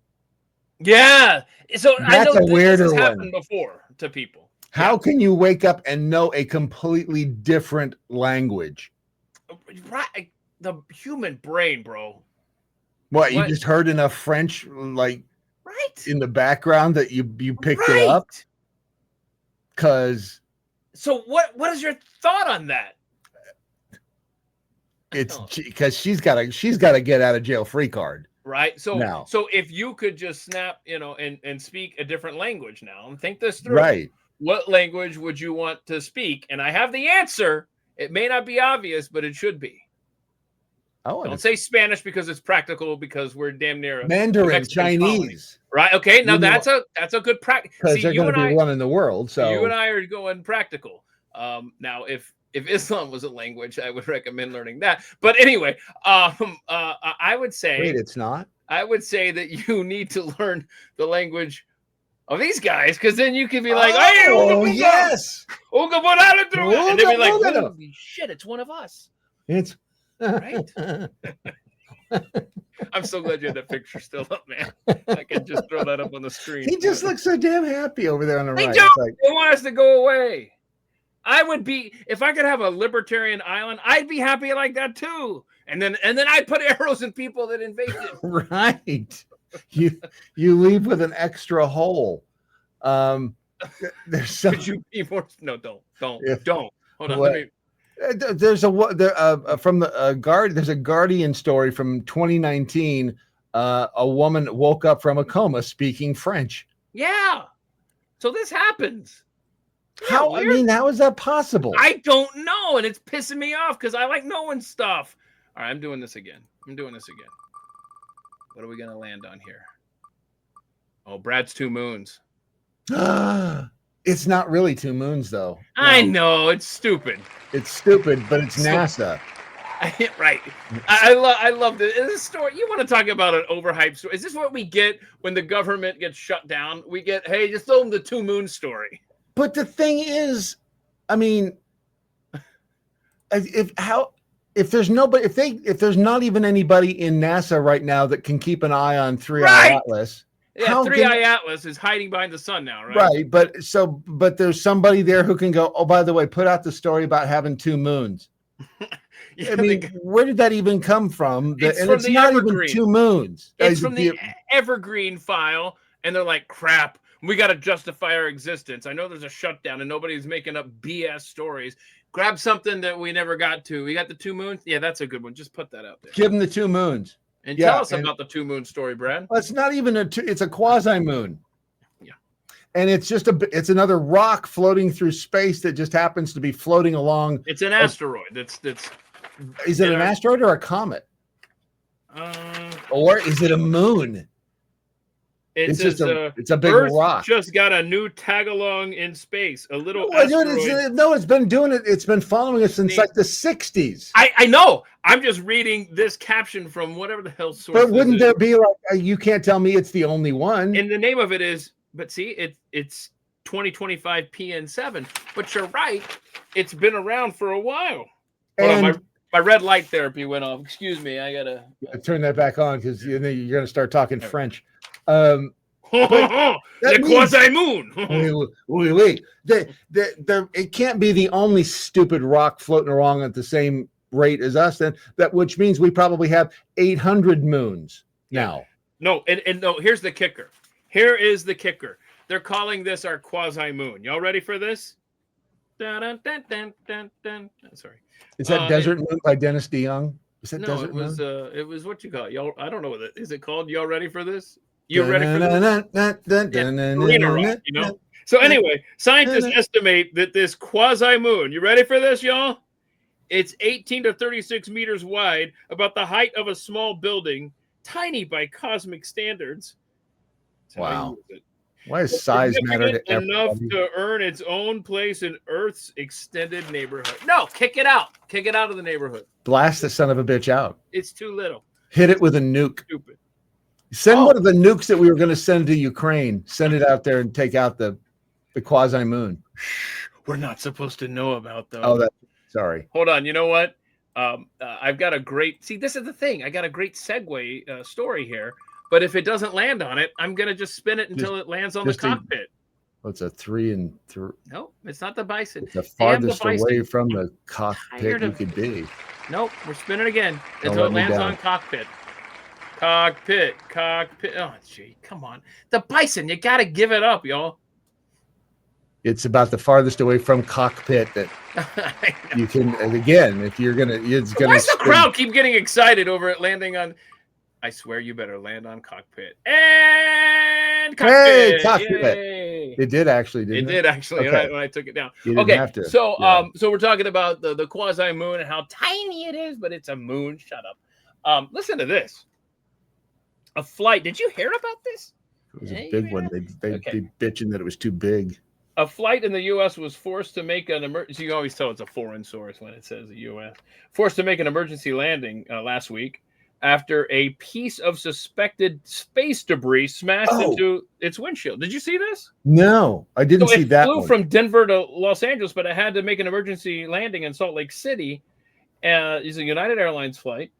Yeah. So That's I know a weirder this has one. happened before to people. How can you wake up and know a completely different language? Right. The human brain, bro. What, you just heard enough French like right in the background that you picked it up? Because so what is your thought on that? it's because she's got to get out of jail free card. Right. So now. So if you could just snap, and speak a different language now and think this through. Right. What language would you want to speak? And I have the answer. It may not be obvious, but it should be. Oh, don't say Spanish because it's practical, because we're damn near Mandarin, Chinese. Colony. Right. Okay. Now that's a good practice. Because they're going to be running the world. So you and I are going practical. Now, if Islam was a language, I would recommend learning that. But anyway, I would say. Wait, it's not. I would say that you need to learn the language of these guys, because then you can be like, oh yes, and they'd be like, holy shit, it's one of us. It's right. I'm so glad you had that picture still up, man. I can just throw that up on the screen. He just looks so damn happy over there on the right. They want us to go away. I would be, if I could have a libertarian island, I'd be happy like that too. And then I'd put arrows in people that invade it. Right. You leave with an extra hole. There's some. Could you be more? No, don't. Yeah. Don't. Hold on. What? There's from the guard. There's a Guardian story from 2019. A woman woke up from a coma speaking French. Yeah. So this happens. How? I mean, how is that possible? I don't know, and it's pissing me off because I like knowing stuff. All right, I'm doing this again. What are we gonna land on here? Oh, Brad's 2 moons. It's not really 2 moons, though. No. I know it's stupid. It's stupid, but it's NASA. Right. I love this story. You want to talk about an overhyped story? Is this what we get when the government gets shut down? We get, hey, just throw them the 2 moon story. But the thing is, I mean, if there's not even anybody in NASA right now that can keep an eye on 3i Atlas. Yeah, 3i Atlas is hiding behind the sun now, right? Right, but there's somebody there who can go, oh, by the way, put out the story about having 2 moons. Yeah, I mean, where did that even come from? It's not Evergreen. even 2 moons. It's from the Evergreen file, and they're like, crap, we got to justify our existence. I know there's a shutdown, and nobody's making up BS stories. Grab something that we never got to. We got the 2 moons. Yeah, that's a good one. Just put that out there. Give them the 2 moons. And tell us about the 2 moon story, Brad. Well, it's not even it's a quasi moon. Yeah. And it's it's another rock floating through space that just happens to be floating along. It's an asteroid. Is it an asteroid or a comet? Or is it a moon? It's a big Earth rock. Just got a new tag along in space. A little asteroid. It's been doing it. It's been following us since like the 60s. I know. I'm just reading this caption from whatever the hell source. But wouldn't there be like you can't tell me it's the only one? And the name of it is. But see, it's 2025 PN7. But you're right. It's been around for a while. My red light therapy went off. Excuse me. I gotta turn that back on because you're going to start talking French. The quasi moon. Wait. It can't be the only stupid rock floating around at the same rate as us. Then which means we probably have 800 moons now. No, and no. Here's the kicker. Here is the kicker. They're calling this our quasi moon. Y'all ready for this? Dun, dun, dun, dun, dun. Sorry. Is that Desert Moon by Dennis DeYoung? Is that Desert Moon? It was what you call it. Y'all. I don't know what it is. It called? Y'all ready for this? You ready for this? Arena rock, you know. So anyway, scientists estimate that this quasi moon. You ready for this, y'all? It's 18 to 36 meters wide, about the height of a small building, tiny by cosmic standards. Wow. Why does size matter to everybody? Enough to earn its own place in Earth's extended neighborhood. No, kick it out. Kick it out of the neighborhood. Blast the son of a bitch out. It's too little. Hit it with a nuke. Stupid. Send one of the nukes that we were going to send to Ukraine. Send it out there and take out the quasi moon. We're not supposed to know about those. Oh, sorry. Hold on. You know what? I've got a great. See, this is the thing. I got a great segue story here. But if it doesn't land on it, I'm gonna just spin it until it lands on the cockpit. It's a 3 and 3. No, it's not the bison. It's the farthest away from the cockpit you could be. Nope, we're spinning again until it lands on cockpit. Cockpit. Oh, gee, come on. The bison, you gotta give it up, y'all. It's about the farthest away from cockpit that you can. And again, if you're gonna, it's gonna. Why does the crowd keep getting excited over it landing on? I swear you better land on cockpit. And cockpit. Hey, cockpit. Yay. It did actually, didn't it? It did actually Okay. when I took it down. You didn't Okay, have to. so Yeah. so we're talking about the quasi moon and how tiny it is, but it's a moon. Shut up. Listen to this. A flight. Did you hear about this? It was a big one. They'd be bitching that it was too big. A flight in the U.S. was forced to make an emergency. You can always tell it's a foreign source when it says the U.S. Forced to make an emergency landing last week after a piece of suspected space debris smashed into its windshield. Did you see this? No, I didn't see that. It flew one. from Denver to Los Angeles, but it had to make an emergency landing in Salt Lake City. It's a United Airlines flight,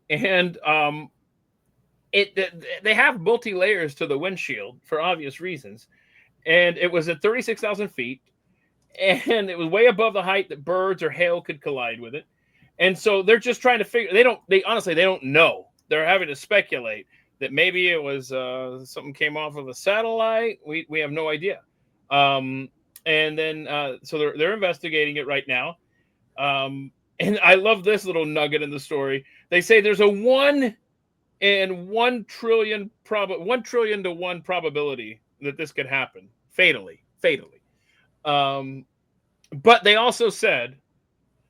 and they have multi layers to the windshield for obvious reasons. And it was at 36,000 feet, and it was way above the height that birds or hail could collide with it. And so they're just trying to figure. They honestly don't know. They're having to speculate that maybe it was something came off of a satellite. We have no idea. And then so they're investigating it right now. And I love this little nugget in the story. They say there's a 1 in 1 trillion 1 trillion to 1 probability that this could happen fatally. But they also said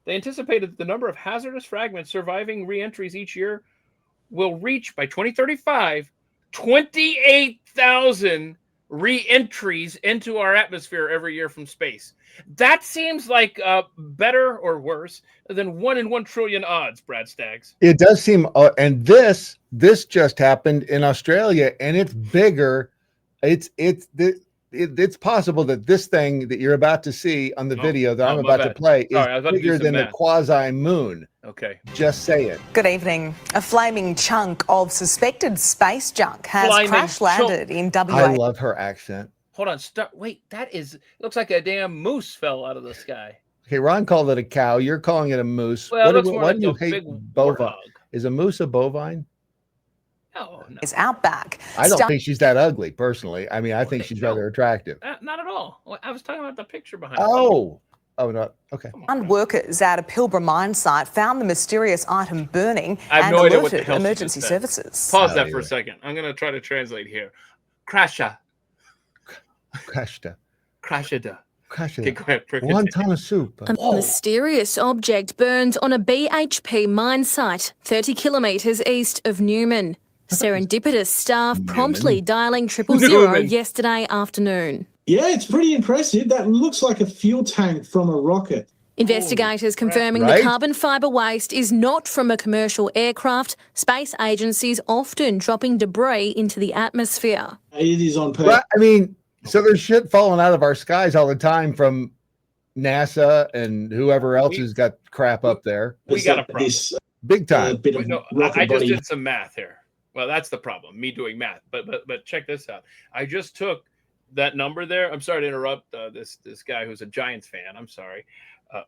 they anticipated that the number of hazardous fragments surviving re-entries each year will reach by 2035 28,000 re-entries into our atmosphere every year from space. That seems like better or worse than 1 in 1 trillion odds, Brad Staggs. It does seem, and this just happened in Australia, and it's bigger. It's possible that this thing that you're about to see on the video that I'm about to play is bigger than the quasi moon. Okay. Just saying. Good evening. A flaming chunk of suspected space junk has crash landed in WA. I love her accent. Hold on. Wait, looks like a damn moose fell out of the sky. Okay, Ron called it a cow. You're calling it a moose. Well, Why do you hate bovine? Is a moose a bovine? No. Is outback. I don't think she's that ugly, personally. I mean, I think she's rather attractive. Not at all. I was talking about the picture behind. Oh, no. Okay. Workers at a Pilbara mine site found the mysterious item burning and no idea what the alerted hell emergency services. Pause that for a second. I'm going to try to translate here. Crasha. Okay, go ahead. One ton of soup. A mysterious object burned on a BHP mine site 30 kilometres east of Newman. Serendipitous staff promptly dialing 000 yesterday afternoon. Yeah, it's pretty impressive. That looks like a fuel tank from a rocket. Investigators confirming the carbon fibre waste is not from a commercial aircraft. Space agencies often dropping debris into the atmosphere. It is on purpose. Right, I mean, so there's shit falling out of our skies all the time from NASA and whoever else has got crap up there. We got a problem. Big time. I just did some math here. Well, that's the problem. Me doing math. But check this out. I just took that number there. I'm sorry to interrupt this guy who's a Giants fan. I'm sorry.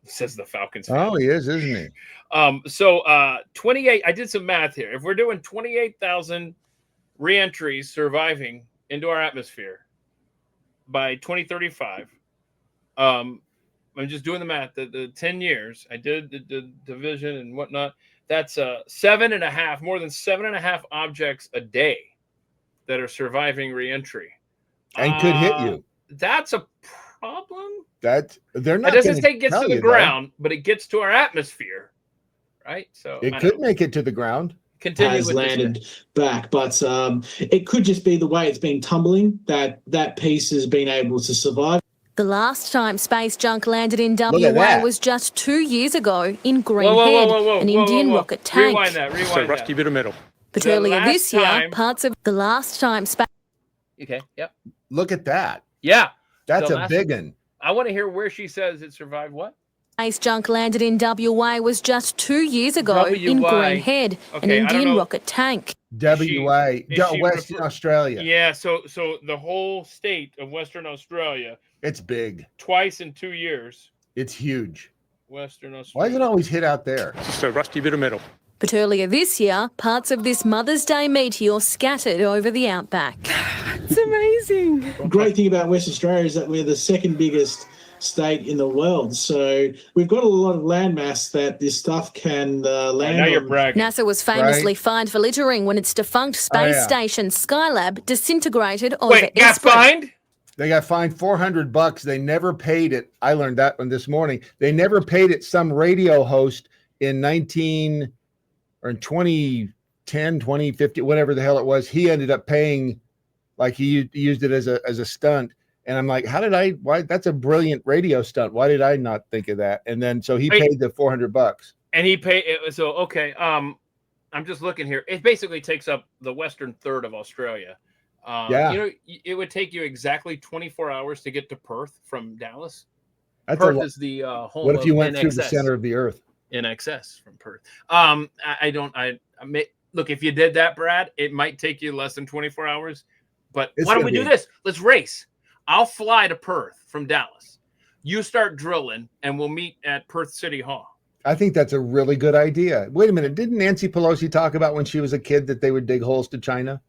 Says the Falcons fan. Oh, he is, isn't he? So 28. I did some math here. If we're doing 28,000 reentries surviving into our atmosphere by 2035, I'm just doing the math. The 10 years I did the division and whatnot. That's more than 7.5 objects a day that are surviving reentry. And could hit you. That's a problem. They're not. It doesn't say it gets to the ground, but it gets to our atmosphere, right? So it could make it to the ground. Continue has with landed back, but it could just be the way it's been tumbling that piece has been able to survive. The last time space junk landed in WA was just 2 years ago in Greenhead, an Indian rocket tank. Rewind that. So rusty bit of metal. But earlier this year, parts of the last time space. Okay. Yep. Look at that. Yeah. That's a big one. I want to hear where she says it survived what? Space junk landed in WA was just 2 years ago in Greenhead, an Indian rocket tank. WA, Western Australia. Yeah, so the whole state of Western Australia. It's big. Twice in 2 years. It's huge. Western Australia. Why does it always hit out there? Just a rusty bit of metal. But earlier this year, parts of this Mother's Day meteor scattered over the outback. It's amazing. The great thing about Western Australia is that we're the second biggest state in the world. So we've got a lot of landmass that this stuff can land now you're on. bragging. NASA was famously fined for littering when its defunct space station Skylab disintegrated over Esperance. They got fined $400. They never paid it. I learned that one this morning. They never paid it. Some radio host in 2010, 2050, whatever the hell it was, he ended up paying, like he used it as a stunt. And I'm like, why? That's a brilliant radio stunt. Why did I not think of that? And then, so he paid the $400. And he paid it. So, okay. I'm just looking here. It basically takes up the western third of Australia. Yeah. You know, it would take you exactly 24 hours to get to Perth from Dallas. That's Perth is the home. What if you went NXS, through the center of the earth? In excess from Perth. Look, if you did that, Brad, it might take you less than 24 hours. But why don't we do this? Let's race. I'll fly to Perth from Dallas. You start drilling, and we'll meet at Perth City Hall. I think that's a really good idea. Wait a minute. Didn't Nancy Pelosi talk about when she was a kid that they would dig holes to China?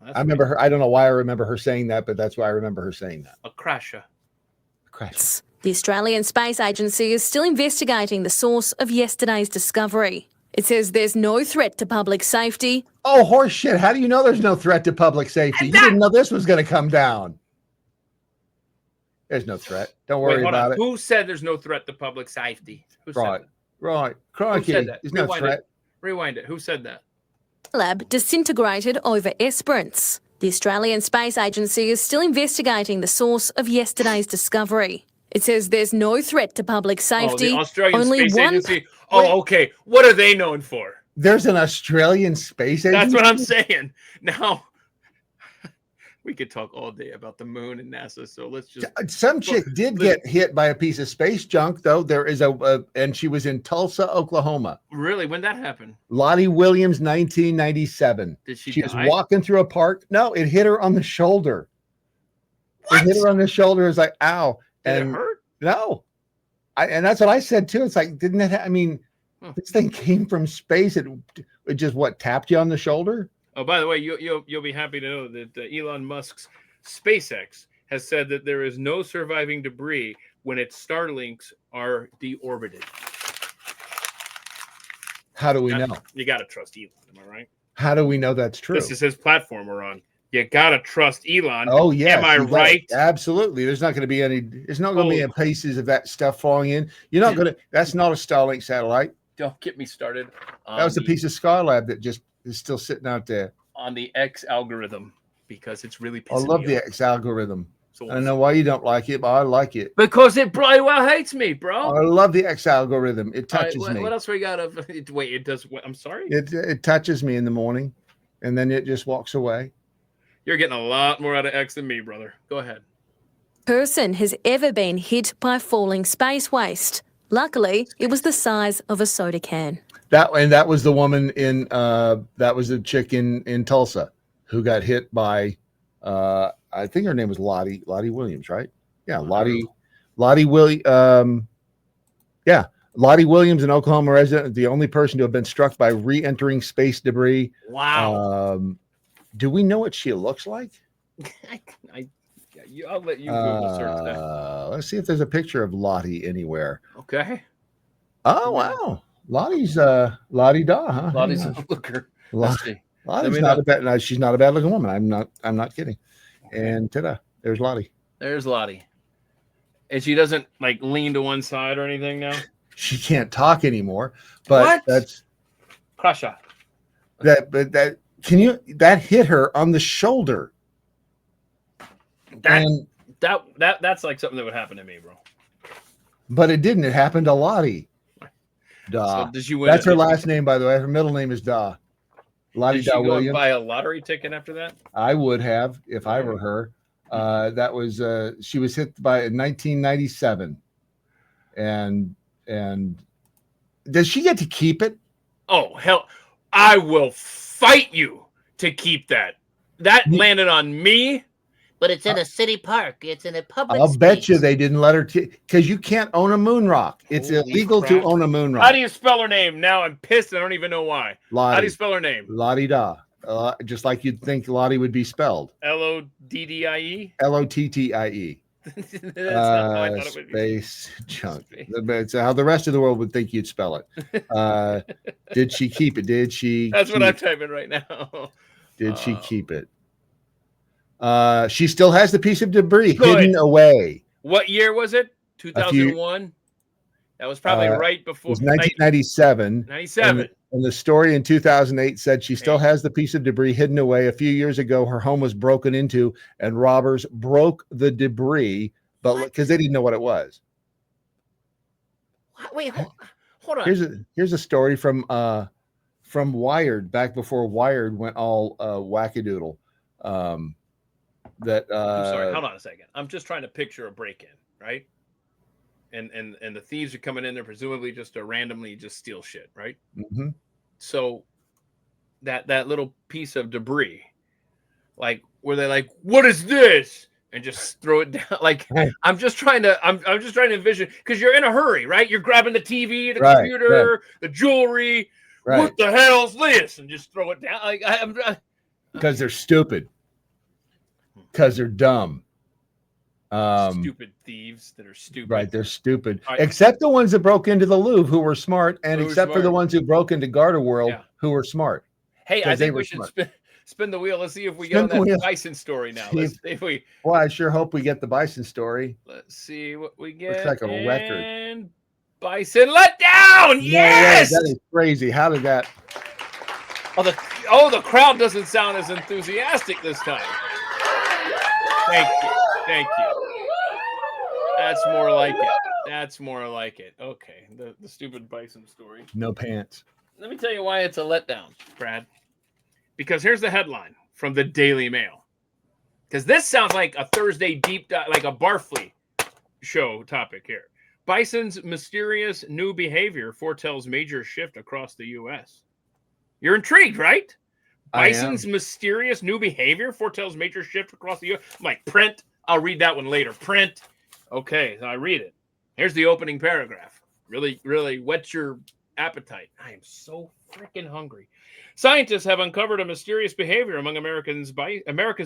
I remember her. I don't know why I remember her saying that, but that's why I remember her saying that. A crasher. The Australian Space Agency is still investigating the source of yesterday's discovery. It says there's no threat to public safety. Oh, horse shit. How do you know there's no threat to public safety? You didn't know this was going to come down. There's no threat. Don't worry about it. Who said there's no threat to public safety? Who said that? Right. Crikey. Who said that? There's no threat. Rewind it. Who said that? Lab disintegrated over Esperance. The Australian Space Agency is still investigating the source of yesterday's discovery. It says there's no threat to public safety. The Australian Space Agency. Oh, okay. What are they known for? There's an Australian Space Agency? That's what I'm saying. Now, we could talk all day about the moon and NASA, so let's just... Some chick did get hit by a piece of space junk, though. There is and she was in Tulsa, Oklahoma. Really? When that happened? Lottie Williams, 1997. Did she was die? walking through a park. No, it hit her on the shoulder. What? It hit her on the shoulder. It was like, ow. Did it hurt? No. And that's what I said, too. It's like, didn't it? This thing came from space. It just, tapped you on the shoulder? Oh, by the way, you'll be happy to know that Elon Musk's SpaceX has said that there is no surviving debris when its Starlinks are deorbited. How do we know? You got to trust Elon, am I right? How do we know that's true? This is his platform we're on. You got to trust Elon. Oh, yeah. Am I right? Absolutely. There's not going to be there's not going to be any pieces of that stuff falling in. You're not going to, that's not a Starlink satellite. Don't get me started. That was a piece of Skylab that just is still sitting out there. On the X algorithm, because it's really I love the X algorithm. So I don't know why you don't like it, but I like it. Because it bloody well hates me, bro. I love the X algorithm. It touches me. What else we got? Wait, it does what? I'm sorry? It touches me in the morning, and then it just walks away. You're getting a lot more out of X than me, brother. Go ahead. Person has ever been hit by falling space waste. Luckily, it was the size of a soda can. that was the woman in that was the chick in Tulsa who got hit by I think her name was Lottie Williams, right? Yeah, Lottie Williams. Lottie Williams, an Oklahoma resident, the only person to have been struck by re-entering space debris. Wow. Do we know what she looks like? I'll let you Google search that. Let's see if there's a picture of Lottie anywhere. Okay. Oh wow, Lottie's Lottie Da, huh? Lottie's a looker. Let's see. Lottie's not a bad. No, she's not a bad looking woman. I'm not kidding. And ta-da, there's Lottie. There's Lottie. And she doesn't like lean to one side or anything now. She can't talk anymore. But what? That's Kasha. That hit her on the shoulder. That's like something that would happen to me, bro. But it didn't. It happened to Lottie. Da. So did you win? That's her last name, by the way. Her middle name is Da. Lottie Da Williams. Did she go buy a lottery ticket after that? I would have if I were her. That was she was hit by 1997, and does she get to keep it? Oh hell, I will fight you to keep that. That landed on me. But it's in a city park. It's in a public I'll space. bet you they didn't let her because you can't own a moon rock. It's illegal to own a moon rock. How do you spell her name? Now I'm pissed. I don't even know why. Lottie. How do you spell her name? Lottie Da. Just like you'd think Lottie would be spelled. Loddie. Lottie. That's not how I thought it would be. Space junk. It's how the rest of the world would think you'd spell it. Did she keep it? Did she? That's what I'm typing right now. Did she keep it? She still has the piece of debris hidden away. What year was it? 2001. That was probably right before. It was 1997. 97. And the story in 2008 said she still has the piece of debris hidden away. A few years ago, her home was broken into, and robbers broke the debris, but because they didn't know what it was. Wait, hold on. Here's a story from Wired, back before Wired went all wackadoodle. I'm sorry, hold on a second. I'm just trying to picture a break-in, right? And the thieves are coming in there presumably just to randomly just steal shit, right? Mm-hmm. So that little piece of debris, like, were they like, what is this? And just throw it down. Like, I'm just trying to envision, because you're in a hurry, right? You're grabbing the TV, the computer, the jewelry. Right. What the hell's this? And just throw it down. Like, because they're stupid. Because they're dumb. Stupid thieves that are stupid. Right, they're stupid. Right. Except the ones that broke into the Louvre, who were smart, and except for the ones who broke into GardaWorld, who were smart. Hey, I think we should spin the wheel. Let's see if we get on that bison story now. Let's see if we. Well, I sure hope we get the bison story. Let's see what we get. Looks like a record. And bison let down. Yes, that is crazy. How did that? Oh, the crowd doesn't sound as enthusiastic this time. Thank you. That's more like it. Okay, the stupid bison story. No pants. Let me tell you why it's a letdown, Brad. Because here's the headline from the Daily Mail. Because this sounds like a Thursday deep dive, like a Barfly show topic here. Bison's mysterious new behavior foretells major shift across the U.S. You're intrigued, right? Bison's mysterious new behavior foretells major shift across the U.S. I'm like, print. I'll read that one later. Print. Okay, so I read it. Here's the opening paragraph. Really, really whets your appetite. I am so freaking hungry. Scientists have uncovered a mysterious behavior among America's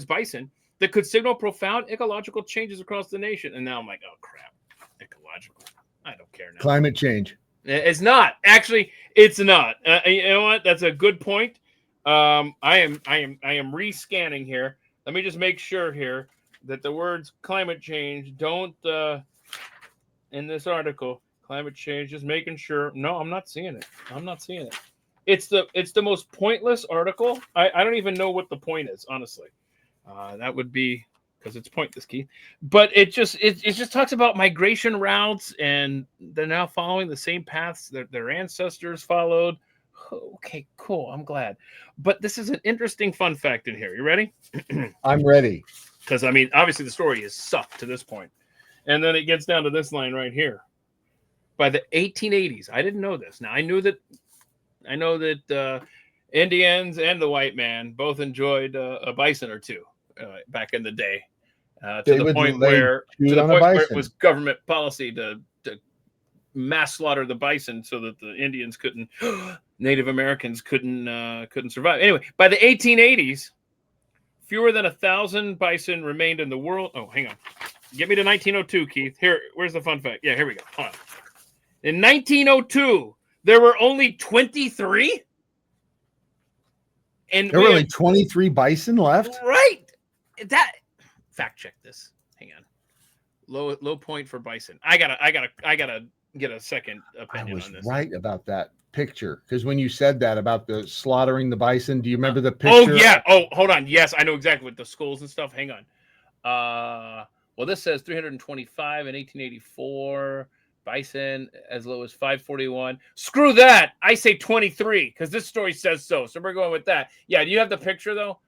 bison that could signal profound ecological changes across the nation. And now I'm like, oh crap, ecological. I don't care now. Climate change. It's not. Actually, it's not. You know what? That's a good point. I am rescanning here. Let me just make sure here that the words climate change don't in this article. Climate change, just making sure. No, I'm not seeing it. It's the most pointless article. I don't even know what the point is, honestly. That would be because it's pointless, Keith. But it just talks about migration routes, and they're now following the same paths that their ancestors followed. Okay, cool. I'm glad. But this is an interesting fun fact in here. You ready? I'm ready. Because, I mean, obviously the story is sucked to this point. And then it gets down to this line right here. By the 1880s, I didn't know this. Now, I knew that I know that Indians and the white man both enjoyed a bison or two back in the day. To the point where it was government policy to mass slaughter the bison so that the Indians couldn't, Native Americans couldn't survive. Anyway, by the 1880s, fewer than 1,000 bison remained in the world. Oh, hang on. Get me to 1902, Keith. Here, where's the fun fact? Yeah, here we go. Hold on. In 1902, there were only 23. And there were only 23 bison left. Right. That fact check this. Hang on. Low point for bison. I gotta get a second opinion on this. Right about that picture, because when you said that about the slaughtering the bison, do you remember the picture? Oh yeah. Oh, hold on. Yes, I know exactly what the skulls and stuff. Hang on. Well, this says 325 in 1884. Bison as low as 541. Screw that. I say 23 because this story says so. So we're going with that. Yeah. Do you have the picture though?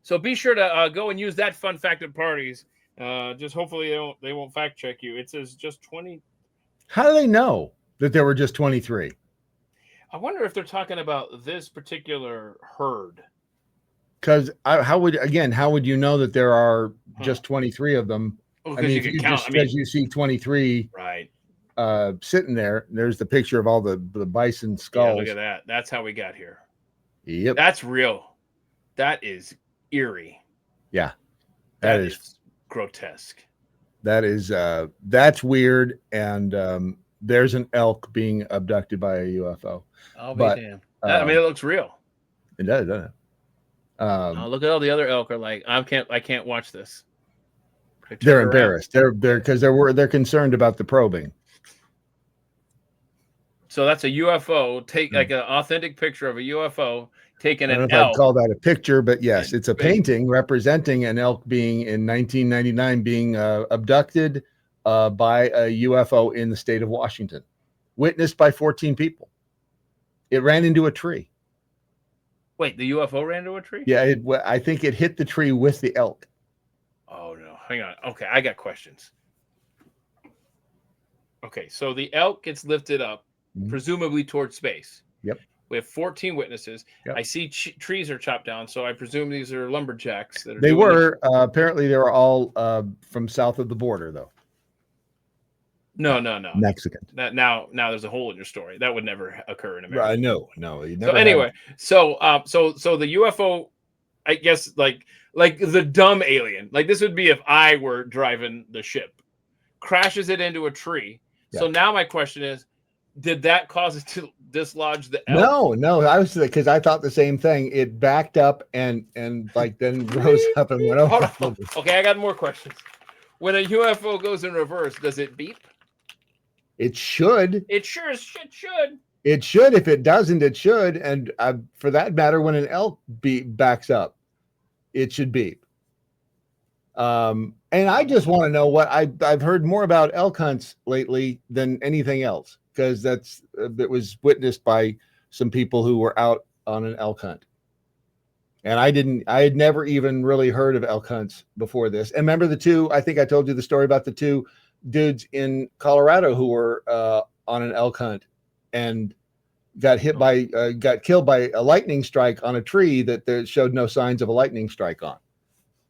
So be sure to go and use that fun fact at parties. Just hopefully they won't fact check you. It says just 20. How do they know that there were just 23? I wonder if they're talking about this particular herd. Because how would you know that there are just 23 of them? Well, I mean, you if can you count. just because you see 23 right sitting there, there's the picture of all the bison skulls. Yeah, look at that. That's how we got here. Yep. That's real. That is eerie. Yeah. That is grotesque. That is that's weird. And there's an elk being abducted by a UFO. Oh, damn. I mean, it looks real. It does, doesn't it? Look at all the other elk are like, I can't watch this. They're embarrassed. They're because they're concerned about the probing. So that's a UFO. Take like an authentic picture of a UFO taking an elk. I don't know if I'd call that a picture, but yes, it's a painting representing an elk being in 1999 being abducted by a UFO in the state of Washington, witnessed by 14 people. It ran into a tree. Wait, the UFO ran into a tree? Yeah, I think it hit the tree with the elk. Oh no, hang on. Okay, I got questions. Okay, so the elk gets lifted up, presumably towards space. Yep. We have 14 witnesses. Yep. I see trees are chopped down, so I presume these are lumberjacks. That are they were apparently they were all from south of the border, though. No. Mexican. Now there's a hole in your story. That would never occur in America. Right, no. So anyway, so the UFO, I guess, like the dumb alien, like this would be if I were driving the ship, crashes it into a tree. Yeah. So now my question is, did that cause it to dislodge the elk? No. I was because I thought the same thing. It backed up and like then rose up and went over. Okay, I got more questions. When a UFO goes in reverse, does it beep? It should. It sure as shit should. It should. If it doesn't, it should. And for that matter, when an elk backs up, it should beep. And I just want to know what I've heard more about elk hunts lately than anything else, because that was witnessed by some people who were out on an elk hunt. And I had never even really heard of elk hunts before this. And remember I think I told you the story about the two dudes in Colorado who were on an elk hunt and got killed by a lightning strike on a tree that there showed no signs of a lightning strike on.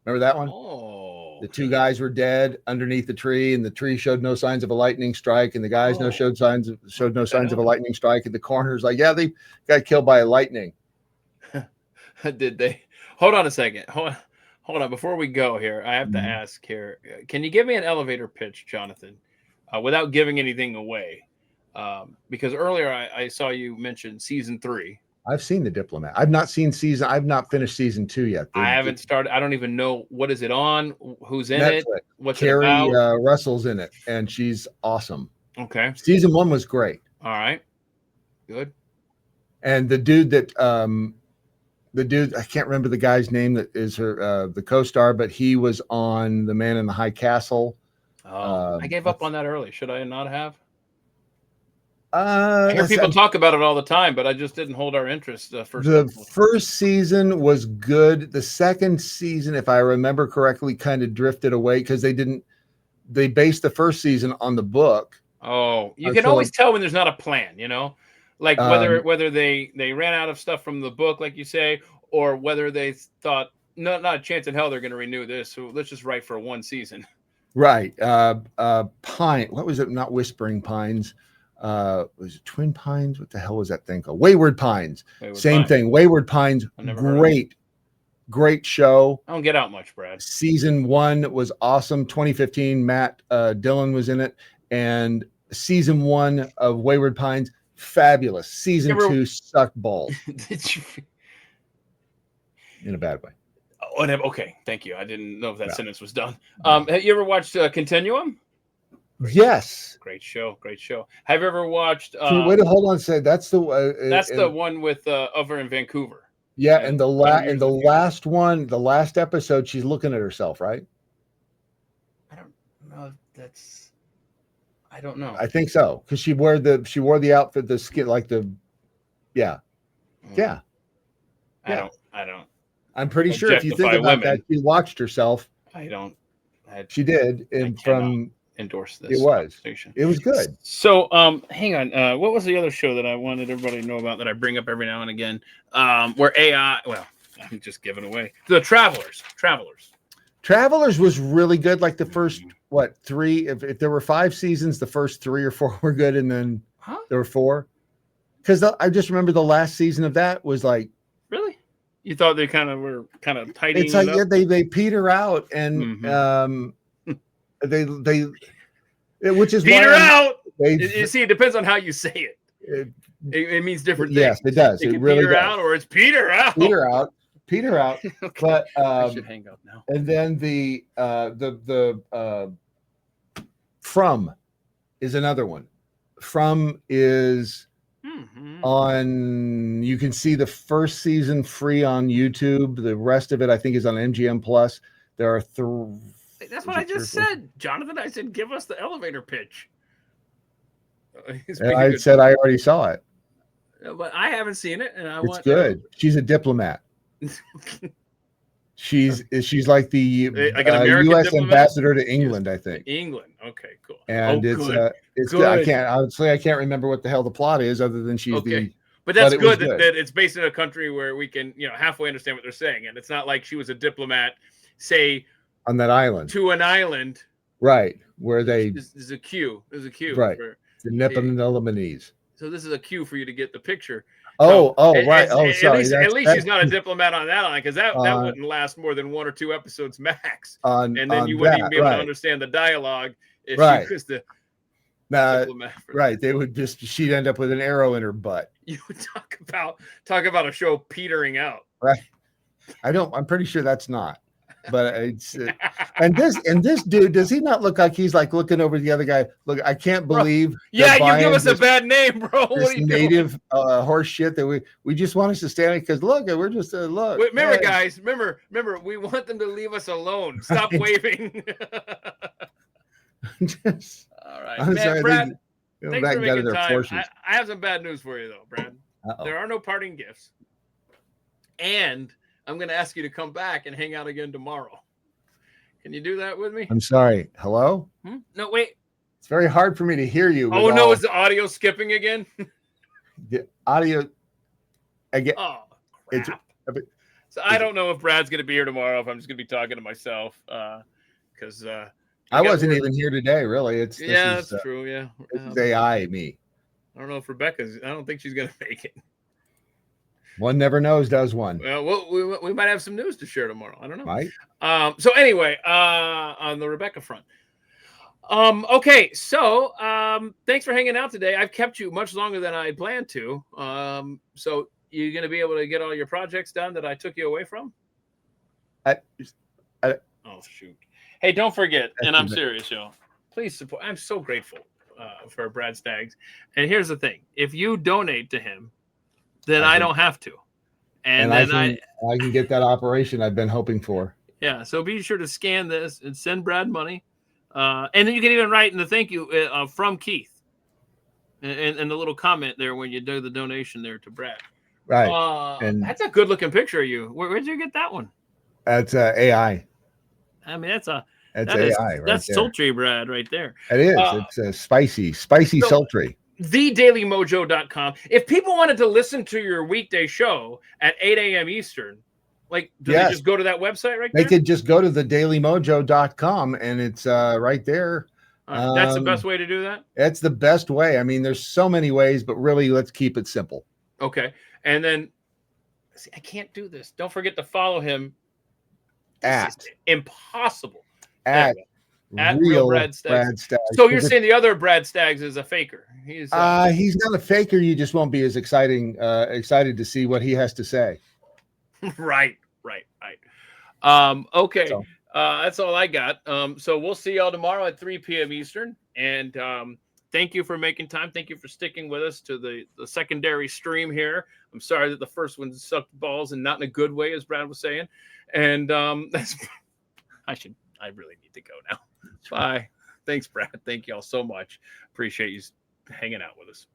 Remember that one? Oh. The two guys were dead underneath the tree, and the tree showed no signs of a lightning strike, and the guys showed no signs of a lightning strike. And the coroner's like, yeah, they got killed by a lightning. Did they? Hold on a second. Hold on. Before we go here, I have to ask here. Can you give me an elevator pitch, Jonathan, without giving anything away? Because earlier I saw you mention season 3. I've seen The Diplomat. I've not finished season 2 yet. I haven't started. I don't even know what is it on, who's in it, what's Carrie it about. Russell's in it, and she's awesome. Okay. Season 1 was great. All right. Good. And the dude I can't remember the guy's name that is her the co-star, but he was on The Man in the High Castle. I gave up on that early. Should I not have? I hear people talk about it all the time, but I just didn't hold our interest. The first season was good. The second season, if I remember correctly, kind of drifted away because they based the first season on the book. Oh, you can always tell when there's not a plan, you know? Like whether they ran out of stuff from the book, like you say, or whether they thought not a chance in hell they're going to renew this. So let's just write for one season. Right. Pine. What was it? Not Whispering Pines. Was it Twin Pines? What the hell was that thing called? Wayward Pines. Same thing. Wayward Pines. Great show. I don't get out much, Brad. Season 1 was awesome. 2015. Matt Dillon was in it, and season 1 of Wayward Pines, fabulous. Season 2 sucked balls. Did you? In a bad way. Oh, okay. Thank you. I didn't know if that sentence was done. Have you ever watched Continuum? Yes. Great show. Have you ever watched? Wait, hold on. Say that's the one with over in Vancouver. Yeah, and the last one, the last episode, she's looking at herself, right? I don't know. I don't know. I think so, because she wore the outfit, the skin, like the, yeah. I don't. I'm pretty sure if you think about that, she watched herself. She did, and from endorse this. It was good. So, hang on. What was the other show that I wanted everybody to know about that I bring up every now and again? Where AI. Well, I'm just giving away the Travelers. Travelers was really good. Like the first 3. If there were 5 seasons, the first 3 or 4 were good, and then there were 4. Because I just remember the last season of that was like. Really? You thought they were tidying it's like it up? they peter out, and they which is peter out. You see, it depends on how you say it. It means different things. Yes, it does. It really peter does. out, or it's peter out. Peter out. Okay. But I should hang up now. And then the From is another one. From is on. You can see the first season free on YouTube. The rest of it, I think, is on MGM Plus. There are That's what I just said, Jonathan. I said, give us the elevator pitch. I said I already saw it. But I haven't seen it, and it's good. She's a diplomat. She's like the U.S. ambassador to England, I think. England, okay, cool. And it's good. I can't remember what the hell the plot is, other than she's the. But that's good that it's based in a country where we can, halfway understand what they're saying, and it's not like she was a diplomat, say, on that island, to an island, right, where they. There's a cue. Right. The Nepalese. So this is a cue for you to get the picture. Right. Sorry. At least she's not a diplomat on that line, because that wouldn't last more than 1 or 2 episodes max. And then you wouldn't even be able to understand the dialogue if she was the diplomat. Right. They would she'd end up with an arrow in her butt. You would talk about a show petering out. Right. I'm pretty sure that's not. But it's and this dude, does he not look like he's like looking over the other guy? Look, I can't believe. Yeah, you give us a bad name, bro. What are you native horse shit that we just want us to stand because look, we're just look. Wait, remember, guys, remember, we want them to leave us alone. Stop waving. All right, I'm sorry, Brad. Thanks for making time. I have some bad news for you, though, Brad. There are no parting gifts, and I'm going to ask you to come back and hang out again tomorrow. Can you do that with me? I'm sorry. Hello? No, wait. It's very hard for me to hear you. Oh, no. Is the audio skipping again? The audio. Again. Oh, crap. So I don't know if Brad's going to be here tomorrow, if I'm just going to be talking to myself. Because I wasn't even here today, really. That's true. Yeah. It's AI, me. I don't know if I don't think she's going to make it. One never knows, does one? Well, we might have some news to share tomorrow. I don't know. Right. So anyway, on the Rebecca front. Okay, so thanks for hanging out today. I've kept you much longer than I planned to. So you're going to be able to get all your projects done that I took you away from? Oh, shoot. Hey, don't forget, and I'm serious, y'all. Please support. I'm so grateful for Brad Staggs. And here's the thing. If you donate to him, then I don't have to. And then I can get that operation I've been hoping for. Yeah, so be sure to scan this and send Brad money. And then you can even write in the thank you from Keith. And the little comment there when you do the donation there to Brad. Right. And that's a good looking picture of you. Where'd you get that one? That's AI. I mean, that's AI. Right, that's sultry Brad right there. It is. It's spicy so, sultry. thedailymojo.com. If people wanted to listen to your weekday show at 8 a.m. Eastern, like, do they just go to that website right there? They could just go to thedailymojo.com and it's right there. That's the best way to do that? That's the best way. I mean, there's so many ways, but really, let's keep it simple. Okay. And then, see, I can't do this. Don't forget to follow him. At impossible. At real Brad Staggs. So you're saying the other Brad Staggs is a faker? He's not a faker. You just won't be as excited to see what he has to say. Right. Okay. So, that's all I got. So we'll see y'all tomorrow at 3 p.m. Eastern. And thank you for making time. Thank you for sticking with us to the secondary stream here. I'm sorry that the first one sucked balls and not in a good way, as Brad was saying. And that's I really need to go now. Bye. Thanks, Brad. Thank you all so much. Appreciate you hanging out with us.